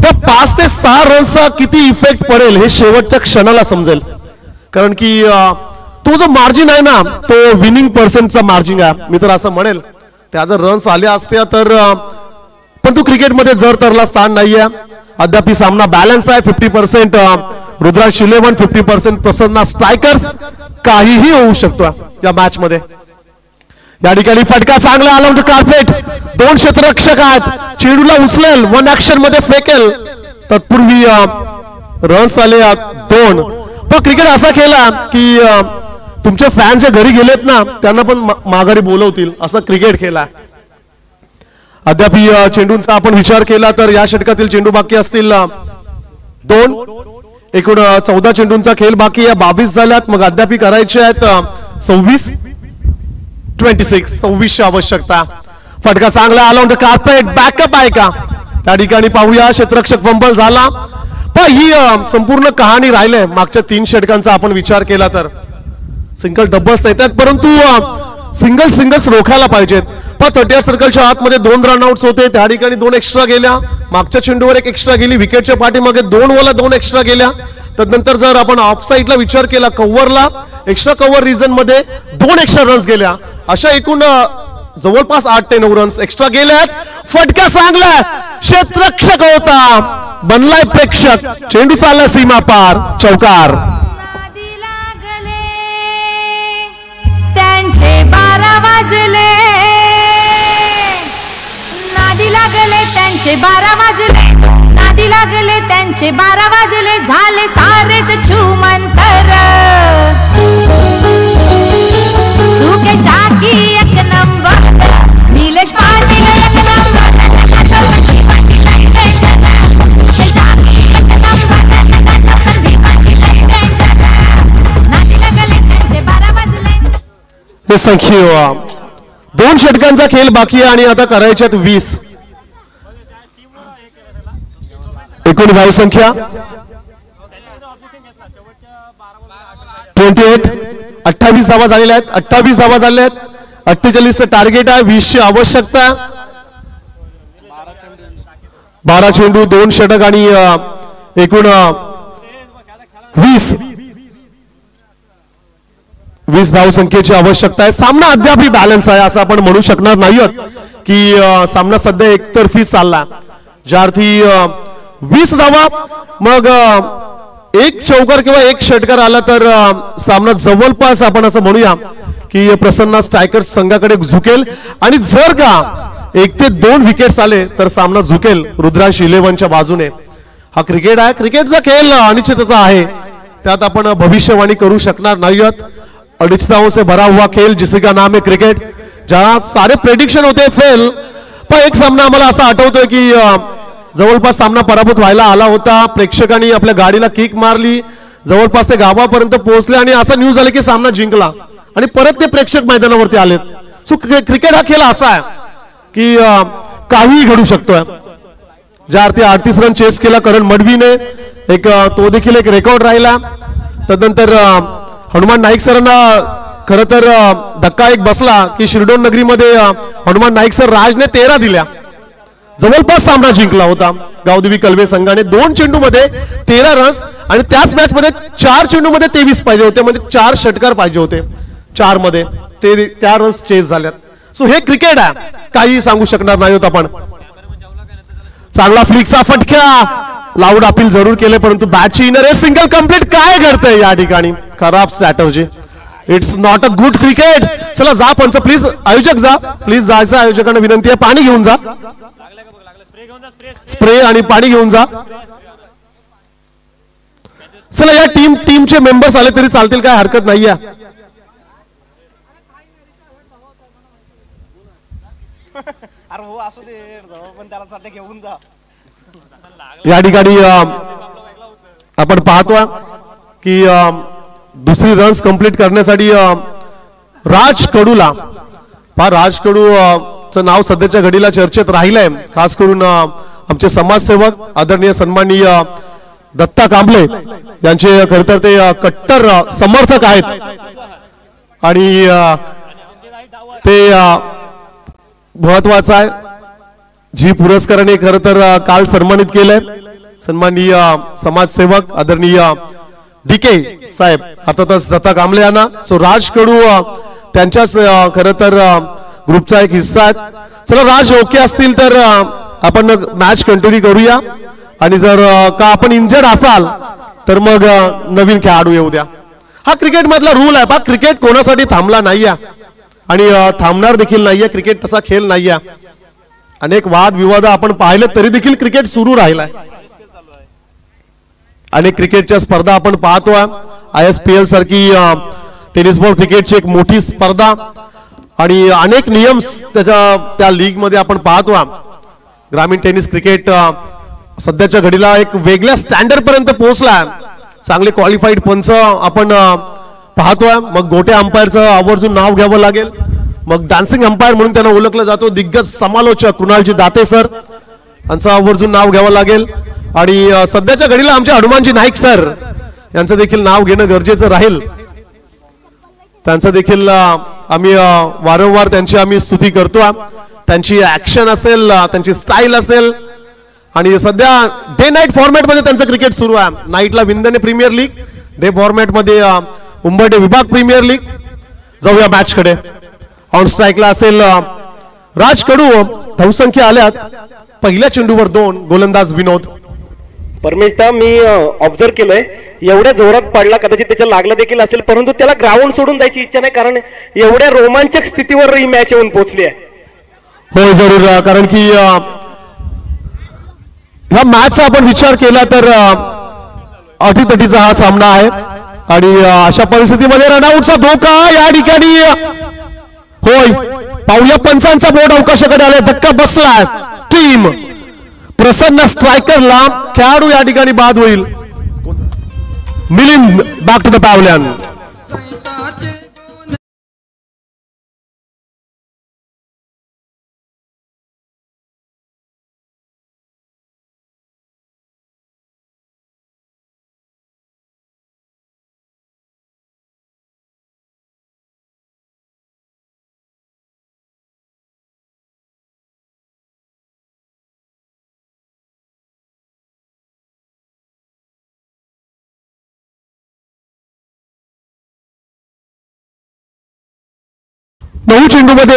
त्या 5 ते 6 रन्सचा किती इफेक्ट पडेल हे शेवटच्या क्षणाला समजेल. कारण की तो जो मार्जिन आहे ना तो विनिंग पर्सेंटचा मार्जिन आहे. मी तर असं म्हणेल त्या जर रन्स आल्या असत्या तर, पण तो क्रिकेटमध्ये जर तरला स्थान नाहीये. अद्याप सामना बॅलन्स आहे. 50% रुद्रांश 11, 50% प्रसन्न स्ट्रायकर्स. काहीही होऊ शकतो या मॅच मध्ये. या ठिकाणी फटका चांगला आला म्हणजे कार्पेट. 2 क्षेत्ररक्षक आहेत. चेंडूला उचलेल, 1 ऍक्शन मध्ये फेकेल. तत्पूर्वी रन्स आले 2. पण क्रिकेट असा खेळला की तुमचे फॅन्स जे घरी गेलेत ना त्यांना पण माघारी बोलवतील असं क्रिकेट खेळला. अद्याप चेंडूंचा आपण विचार केला तर या षटकातील चेंडू बाकी असतील 2. एकूण 14 चेंडूंचा खेळ बाकी आहे. 22 झाल्यात. मग अद्याप करायचे आहेत 26, 26 आवश्यकता. फटका चांगला आला म्हणजे कार्पेट बॅकअप आहे का त्या ठिकाणी पाहूया. क्षेत्ररक्षक फंबल झाला. पण ही संपूर्ण कहाणी राहिले. मागच्या 3 षटकांचा आपण विचार केला तर सिंगल डबल्स येतात, परंतु सिंगल्स रोखायला पाहिजेत. पण 38 सर्कलच्या आतमध्ये 2 रनआउट्स होते. त्या ठिकाणी 2 एक्स्ट्रा गेल्या. मागच्या चेंडूवर 1 एक्स्ट्रा गेली. विकेटच्या पाठीमागे 2 वाला 2 एक्स्ट्रा गेल्या. त्यानंतर जर आपण ऑफ साईडला विचार केला कव्हरला एक्स्ट्रा कव्हर रिजन मध्ये 2 एक्स्ट्रा रन्स गेल्या. अशा एकूण जवळपास 8 ते 9 रन्स एक्स्ट्रा गेल्यात. फटका चांगला. क्षेत्ररक्षक होता, बनलाय प्रेक्षक. चेंडू चालला सीमा पार. चौकार. त्यांचे 12 वाजले. नादी लागले त्यांचे 12 वाजले. नादी लागले त्यांचे 12 वाजले. झाले सारेच छुमंतर. सुके टाकी 1 number. Nilesh Patil 1 number. Thank you. 2 षटकांचा खेळ बाकी आहे आणि आता करायच्यात 20. एकूण धावसंख्या 28. 28 धावा झालेल्या आहेत. 28 धावा झालेल्या आहेत. 48चं टार्गेट आहे. 20ची आवश्यकता. 12 चेंडू 2 षटक आणि एकूण 20 धावसंख्येची आवश्यकता आहे. सामना अद्यापही बॅलन्स आहे असं आपण म्हणू शकणार नाही की सामना सध्या एकतर्फी चालला. ज्या अर्थी 20 धावा मग 1 चौकार किंवा 1 षटकार आला तर सामना जवळपास आपण असं म्हणूया की प्रसन्न स्ट्रायकर्स संघाकडे झुकेल. आणि जर का 1 ते 2 विकेट्स आले तर सामना झुकेल रुद्रांश 11च्या बाजूने. हा क्रिकेट आहे. क्रिकेटचा खेळ अनिश्चितता आहे. त्यात आपण भविष्यवाणी करू शकणार नाही. अनिश्चितताओं से भरा हुआ खेल जिसी का नाम है क्रिकेट. जहां सारे प्रेडिक्शन होते फेल. पण एक सामना आम्हाला असा आठवतोय की जवळपास सामना पराभूत व्हायला आला होता. प्रेक्षकांनी आपल्या गाडीला किक मारली. जवळपास ते गावापर्यंत पोहोचले आणि असा न्यूज आले की सामना जिंकला आणि परत ते प्रेक्षक मैदानावरती आलेत. सो क्रिकेट हा खेळ असा आहे की काहीही घडू शकतोय. ज्या अर्थी 38 रन चेस केला करण मडवीने. एक तो देखील एक रेकॉर्ड राहिला. तदनंतर हनुमान नाईक सरांना खरं तर धक्का एक बसला की शिरडोन नगरीमध्ये हनुमान नाईक सर राजने 13 दिल्या. जवळपास सामना जिंकला होता गावदेवी कलवे संघाने. 2 चेंडू मध्ये 13 रन्स आणि त्याच मॅच मध्ये 4 चेंडू मध्ये 23 पाहिजे होते. म्हणजे 4 षटकार पाहिजे होते. 4 मध्ये ते त्या रन्स चेस झाल्यात. सो हे क्रिकेट आहे. काही सांगू शकणार नाही होत आपण. चांगला फ्लिकचा फटका. लाऊड अपील जरूर केले परंतु बॅटची इनर सिंगल कंप्लीट. काय घडतंय या ठिकाणी. खराब strategy. It's not a good cricket. चला जा पंच प्लीज. आयोजक जा प्लीज. जायचं आयोजकांना विनंती आहे. पाणी घेऊन जा. स्प्रे आणि पाणी घेऊन जा. चला या टीमचे मेंबर्स आले तरी चालतील. काय हरकत नाहीये. या ठिकाणी आपण पाहतोय की दुसरी रन्स कंप्लीट करण्यासाठी राज कडूला राज कडू चं नाव सध्याच्या घडीला चर्चेत राहिलंय. खास करून आमचे समाजसेवक आदरणीय सन्माननीय दत्ता कांबळे यांचे खरं तर ते कट्टर समर्थक आहेत आणि ते महत्वाचा आहे, जी पुरस्काराने खरं तर काल सन्मानित केलंय सन्माननीय समाजसेवक आदरणीय डीके साहेब अर्थातच दत्ता कांबळे यांना. सो राज कडू त्यांच्याच खरं तर ग्रुपचा एक हिस्सा आहे. चला राज ओके असतील तर आपण मॅच कंटिन्यू करूया आणि जर का आपण इंजर्ड असाल तर मग नवीन खेळाडू येऊ द्या. हा क्रिकेट मधला रूल आहे. क्रिकेट कोणासाठी थांबला नाहीये आणि थांबणार देखील नाहीये. क्रिकेट तसा खेळ नाहीये. अनेक वाद विवाद आपण पाहिले तरी देखील क्रिकेट सुरू राहिलाय. अनेक क्रिकेटच्या स्पर्धा आपण पाहतोय. ISPL सारखी टेनिस बॉल क्रिकेटची एक मोठी स्पर्धा आणि अनेक नियम त्या लीग मध्ये आपण पाहतोय. ग्रामीण टेनिस क्रिकेट सध्याच्या घडीला एक वेगळ्या स्टँडर्ड पर्यंत पोहोचलाय. चांगले क्वालिफाईड पंच आपण पाहतोय. मग गोटे अंपायरचं आवर्जून नाव घ्यावं लागेल. मग डान्सिंग अंपायर म्हणून त्यांना ओळखलं जातो. दिग्गज समालोचक कृणालजी दाते सर यांचं आवर्जून नाव घ्यावं लागेल. आणि सध्याच्या घडीला आमचे हनुमानजी नाईक सर यांचं देखील नाव घेणं गरजेचं राहील. त्यांचं देखील आम्ही वारंवार त्यांची आम्ही स्तुती करतो. त्यांची ऍक्शन असेल, त्यांची स्टाईल असेल आणि सध्या डे नाईट फॉर्मॅट मध्ये त्यांचं क्रिकेट सुरू आहे. नाईटला विंदने प्रीमियर लीग, डे फॉर्मॅट मध्ये उंबरठे विभाग प्रीमियर लीग. जाऊया मॅच कडे. ऑन स्ट्राईकला असेल राज कडू. धावसंख्या आल्यात. पहिल्या चेंडूवर 2. गोलंदाज विनोद. परमेशदा मी ऑब्झर्व केलंय एवढ्या जोरात पडला, कदाचित त्याच्या लागला देखील असेल, परंतु त्याला ग्राउंड सोडून जायची इच्छा नाही, कारण एवढ्या रोमांचक स्थितीवर ही मॅच येऊन पोहोचली आहे. हो जरूर, कारण की ह्या मॅचचा आपण विचार केला तर अटीतटीचा हा सामना आहे आणि अशा परिस्थितीमध्ये रनआउटचा धोका या ठिकाणी. होय, पाहुल्या पंचांचा बोर्ड अवकाशाकडे आले. धक्का बसला. टीम प्रसन्न स्ट्रायकरला खेळाडू या ठिकाणी बाद होईल. Milind back to the pavilion. नऊ चेंडूमध्ये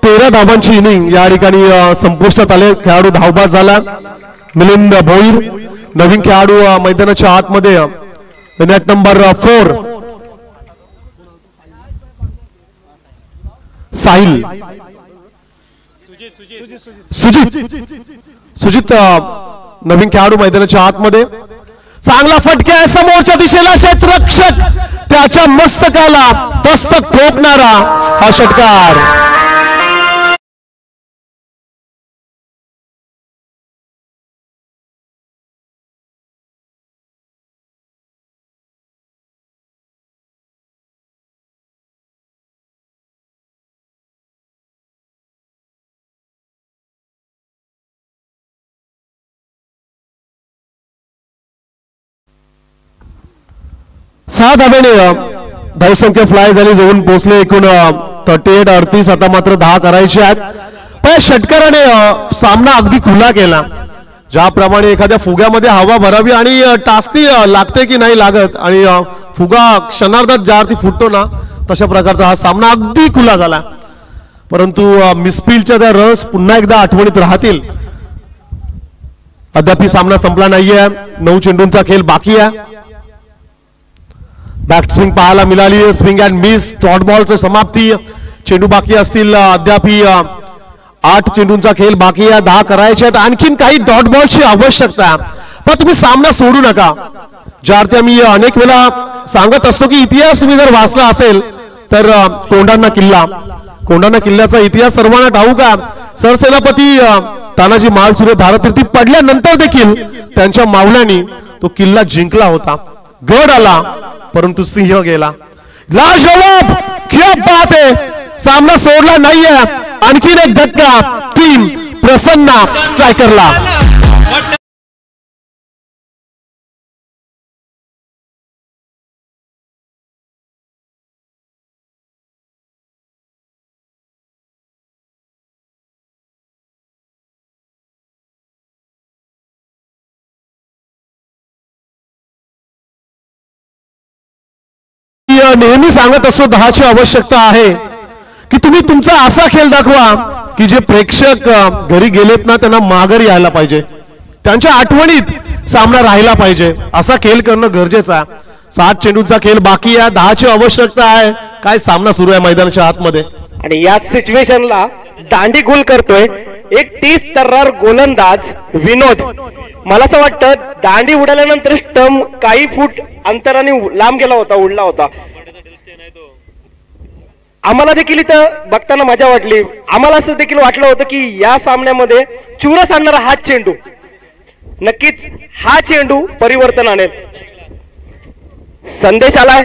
13 धावांची इनिंग या ठिकाणी संपुष्टात आले. खेळाडू धावबाद झाला. मिलिंद भोईर नवीन खेळाडू मैदानाच्या आतमध्ये. नेट नंबर 4 साहिल सुजित नवीन खेळाडू मैदानाच्या आतमध्ये. चांगला फटका आहे समोरच्या दिशेला. क्षेत्ररक्षक त्याच्या मस्तकाला दस्तक ठोकणारा हा षटकार. सहा धाब्याने धावसंख्या फ्लाय झाली, जवळून पोहोचले. एकूण 38-38. आता मात्र 10 करायचे आहेत. पण षटकाराने सामना अगदी खुला केला. ज्याप्रमाणे एखाद्या फुग्यामध्ये हवा भरावी आणि टाचती लागते की नाही लागत आणि फुगा क्षणार्धात ज्यावरती फुटतो ना, तशा प्रकारचा हा सामना अगदी खुला झाला. परंतु मिसफील्डच्या त्या रन्स पुन्हा एकदा आठवणीत राहतील. अद्याप सामना संपला नाहीये. 9 चेंडूंचा खेळ बाकी आहे. बॅक स्विंग पाहायला मिळाली. Swing and miss. डॉट बॉलची समाप्ती. चेंडू बाकी असतील. अद्याप 8 चेंडूंचा खेळ बाकी आहे. 10 करायचे आहेत. आणखीन काही डॉट बॉलची आवश्यकता. पण तुम्ही सामना सोडू नका. ज्या अर्थी आम्ही अनेक वेळा सांगत असतो की इतिहास तुम्ही जर वाचला असेल तर कोंढाणा किल्ल्याचा इतिहास सर्वांना ठाऊक आहे. सरसेनापती तानाजी मालसुरे धारातीर्थी पडल्यानंतर देखील त्यांच्या मावळ्यांनी तो किल्ला जिंकला होता. गड आला परंतु सिंह गेला. लाजवाब, क्या बात आहे. सामना सोडला नाहीये. आणखीन एक धक्का टीम प्रसन्न स्ट्रायकरला. नेहमी सांगत असतो 10ची आवश्यकता आहे की तुम्ही तुमचा असा खेळ दाखवा की जे प्रेक्षक घरी गेलेत ना त्यांना माघारी यायला पाहिजे, त्यांच्या आठवणीत सामना राहिला पाहिजे, असा खेळ करणं गरजेचं आहे. 7 चेंडूंचा खेळ बाकी आहे, 10ची आवश्यकता आहे. काय सामना सुरू आहे मैदानाच्या आतमध्ये आणि याच सिच्युएशनला दांडी गोल करतोय एक 30 तर्रार गोलंदाज विनोद. मला असं वाटतं दांडी उडाल्यानंतर स्टंप काही फूट अंतराने लांब गेला होता, उडला होता. आम्हाला देखील इथं बघताना मजा वाटली. आम्हाला असं देखील वाटलं होतं की या सामन्यामध्ये चुरस आणणारा हा चेंडू, नक्कीच हा चेंडू परिवर्तन आणेल. संदेश आलाय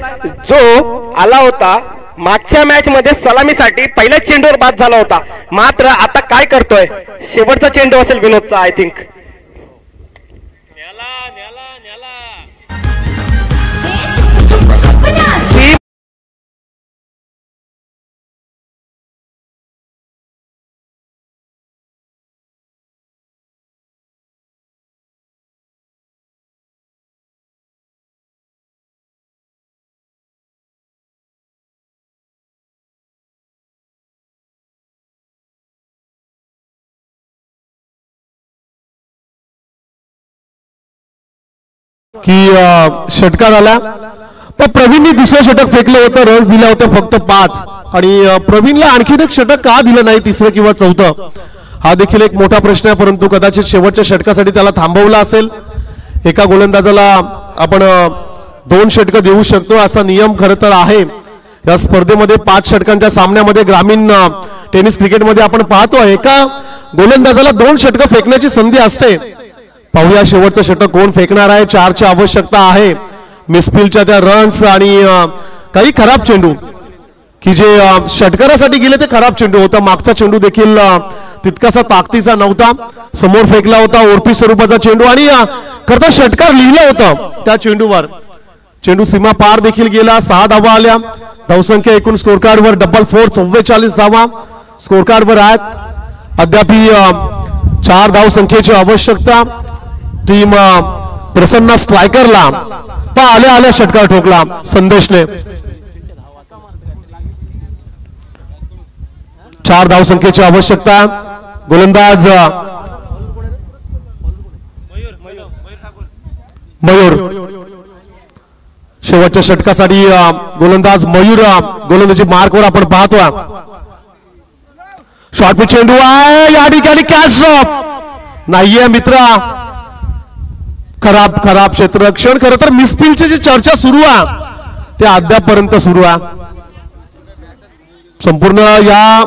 जो आला होता मागच्या मॅच मध्ये सलामीसाठी पहिल्याच चेंडूवर बाद झाला होता, मात्र आता काय करतोय, शेवटचा चेंडू असेल विनोदचा आय थिंक. की षटकार आला, पण प्रवीणने दुसरं षटक फेकलं होतं, रस दिला होता फक्त 5. आणि प्रवीणला आणखीन एक षटक का दिलं नाही, तिसरं किंवा चौथं, हा देखील एक मोठा प्रश्न आहे. परंतु कदाचित शेवटच्या षटकासाठी त्याला थांबवलं असेल. एका गोलंदाजाला आपण 2 षटकं देऊ शकतो असा नियम खरं तर आहे या स्पर्धेमध्ये. 5 षटकांच्या सामन्यामध्ये ग्रामीण टेनिस क्रिकेटमध्ये आपण पाहतो एका गोलंदाजाला 2 षटकं फेकण्याची संधी असते. पाहूया शेवटचं षटक कोण फेकणार आहे. 4ची आवश्यकता आहे. मिसफिलच्या त्या रन्स आणि काही खराब चेंडू की जे षटकारासाठी गेले ते खराब चेंडू होता. मागचा चेंडू देखील तितकासा ताकदीचा नव्हता, समोर फेकला होता ओरपी स्वरूपाचा चेंडू आणि खरं षटकार लिहिलं होतं त्या चेंडूवर. चेंडू सीमा पार देखील गेला. 6 धावा आल्या. धावसंख्या एकूण स्कोर कार्डवर 4 44 धावा स्कोर कार्डवर आहेत. अद्याप 4 धाव संख्येची आवश्यकता. टीम प्रसन्न स्ट्रायकरला आल्या आल्या षटकार ठोकला संदेशने. 4 धाव संख्येची आवश्यकता. गोलंदाज मयूर शेवटच्या षटकासाठी गोलंदाज मयूर गोलंदाजी मार्कवर आपण पाहतोय. शॉर्ट पिच चेंडू आहे या ठिकाणी कॅच ड्रॉप नाहीये मित्रा. खराब खराब क्षेत्ररक्षण. खरं तर मिसफिल्डची जी चर्चा सुरू आहे ते अद्यापर्यंत सुरू आहे. संपूर्ण या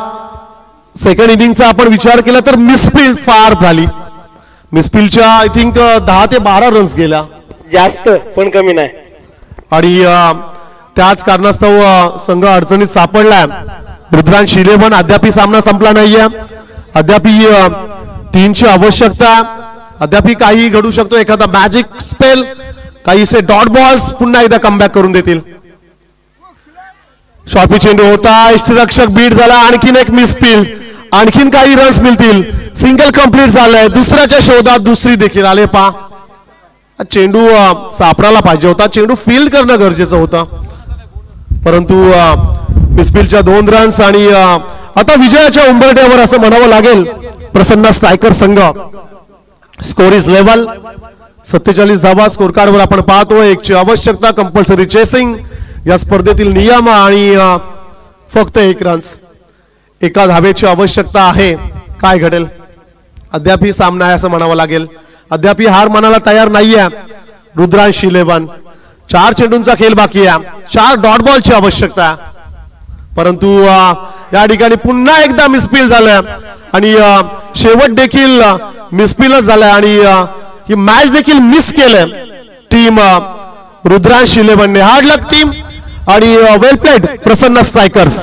सेकंड इनिंगचा आपण विचार केला तर मिसफिल्ड फार झाली. मिसफिल्डच्या आय थिंक 10 ते 12 रन्स गेल्या, जास्त पण कमी नाही. आणि त्याच कारणास्तव संघ अडचणीत सापडलाय. रुद्रांश शिलेबन अद्याप सामना संपला नाहीये. अद्याप 3ची आवश्यकता. अद्याप काही घडू शकतो, एखादा मॅजिक स्पेल, काहीसे डॉट बॉल्स पुन्हा एकदा कमबॅक करून देतील. शॉर्ट चेंडू होता, यष्टीरक्षक बीट झाला. आणखीन एक मिसफिल्ड, आणखीन काही रन्स मिळतील. सिंगल कंप्लीट झालंय. दुसऱ्याच्या शोधात दुसरी देखील आले. पा चेंडू सापडायला पाहिजे होता, चेंडू फील्ड करणं गरजेचं होतं, परंतु मिसफिल्डच्या 2 रन्स. आणि आता विजयाच्या उंबरठ्यावर असं म्हणावं लागेल प्रसन्न स्ट्रायकर संघ. Score is level. 47 धावा स्कोर कार्डवर आपण पाहतो. 1ची आवश्यकता. कंपल्सरी चेसिंग या स्पर्धेतील नियम आणि फक्त 1 रन्स. 1 धावेची आवश्यकता आहे. काय घडेल अद्याप सामना आहे असं म्हणावं लागेल. अद्याप हार मानायला तयार नाहीये रुद्रांश 11. 4 चेंडूंचा खेळ बाकी आहे. 4 डॉट बॉलची आवश्यकता. परंतु या ठिकाणी पुन्हा एकदा मिसफिल्ड झालं आणि शेवट देखील मिसफिल्डच झालाय आणि ही मॅच देखील मिस केलं टीम रुद्रांश 11ने. हार्ड लक टीम आणि well played Prasanna strikers.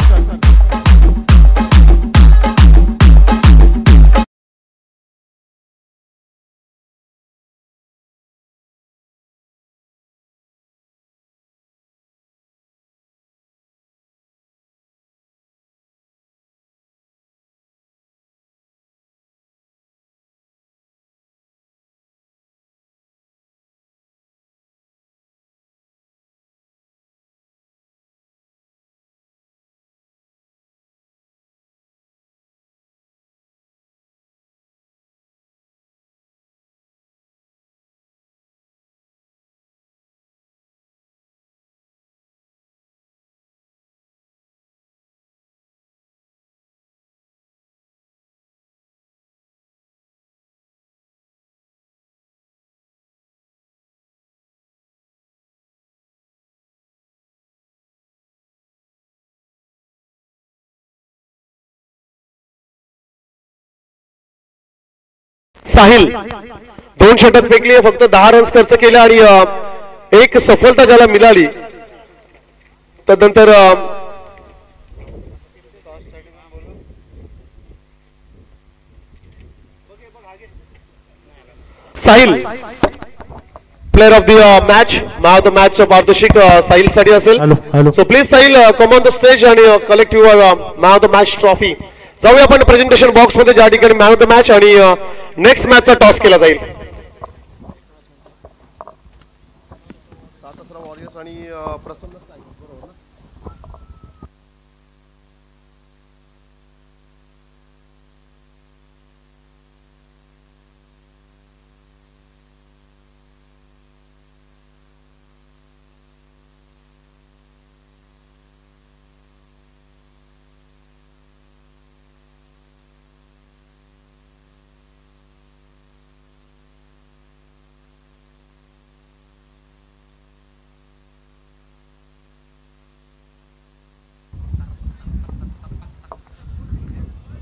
Sahil 2 षटक फेकली, फक्त 10 रन्स खर्च केले आणि एक सफलता ज्याला मिळाली. तदनंतर Sahil player of the match, man of the match पारितोषिक साहिल साठी असेल. So please Sahil come on the stage आणि collect your man of the match trophy. जाऊया आपण प्रेझेंटेशन बॉक्स मध्ये, ज्या ठिकाणी मॅन ऑफ द मॅच आणि नेक्स्ट मॅचचा टॉस केला जाईल.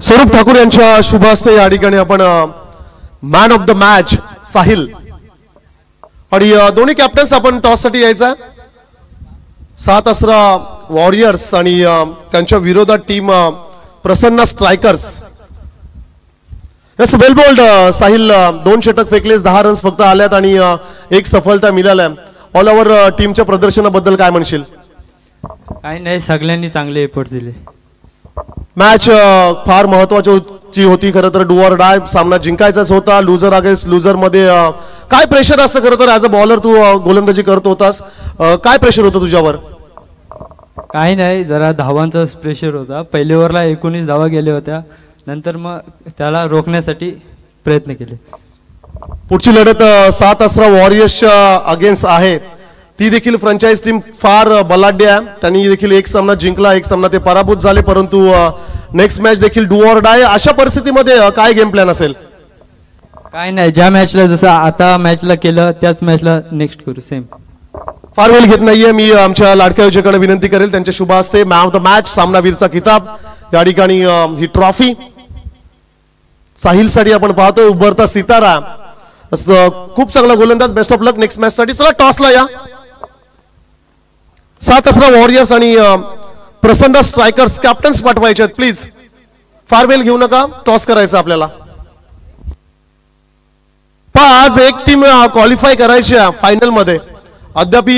स्वरूप ठाकूर यांच्या शुभ हस्ते या ठिकाणी आपण मॅन ऑफ द मॅच साहिल आणि दोन्ही कॅप्टन्स आपण टॉस साठी यायचा. 7 असरा वॉरियर्स आणि त्यांच्या विरोधात टीम प्रसन्न स्ट्रायकर्स. यस वेल बोल्ड साहिल. 2 षटक फेकलेस, 10 रन्स फक्त आल्यात आणि एक सफलता मिळाल्या. ऑल ओव्हर टीमच्या प्रदर्शनाबद्दल काय म्हणशील? काही नाही, सगळ्यांनी चांगले एफर्ट्स दिले. मॅच फार महत्वाची होती खरं तर. डू ऑर डाय सामना जिंकायचाच होता. लुझर अगेन्स्ट लुझर मध्ये काय प्रेशर असतं खरं तर? ॲज अ बॉलर तू गोलंदाजी करत होतास, काय प्रेशर होतं तुझ्यावर? काही नाही, जरा धावांचाच प्रेशर होता. पहिल्या ओव्हरला 19 धावा गेल्या होत्या, नंतर मग त्याला रोखण्यासाठी प्रयत्न केले. पुढची लढत 7 असरा वॉरियर्सच्या अगेन्स्ट आहे. ती देखील फ्रँचाइज टीम फार बलाढ्य आहे. त्यांनी देखील एक सामना जिंकला, एक सामना ते पराभूत झाले, परंतु नेक्स्ट मॅच देखील डू ऑर डाय. अशा परिस्थितीमध्ये काय गेम प्लॅन असेल? काय नाही, ज्या मॅचला जसं आता मॅचला केलं त्याच मॅचला नेक्स्ट करू सेम. फार वेळ घेत नाहीये मी. आमच्या लाडक्या आयोजकांना विनंती करेल, त्यांच्या शुभ हस्ते मॅन ऑफ द मॅच, सामनावीरचा किताब, या ठिकाणी ही ट्रॉफी साहिल साठी आपण पाहतोय. उभरता सितारा, खूप चांगला गोलंदाज. Best of luck next match साठी. चला टॉसला या. 7 असरा वॉरियर्स आणि प्रसन्न स्ट्रायकर्स कॅप्टन्स पाठवायचे आहेत. प्लीज फार वेळ घेऊ नका, टॉस करायचा आपल्याला. आज एक टीम क्वालिफाय करायची फायनल मध्ये. अद्याप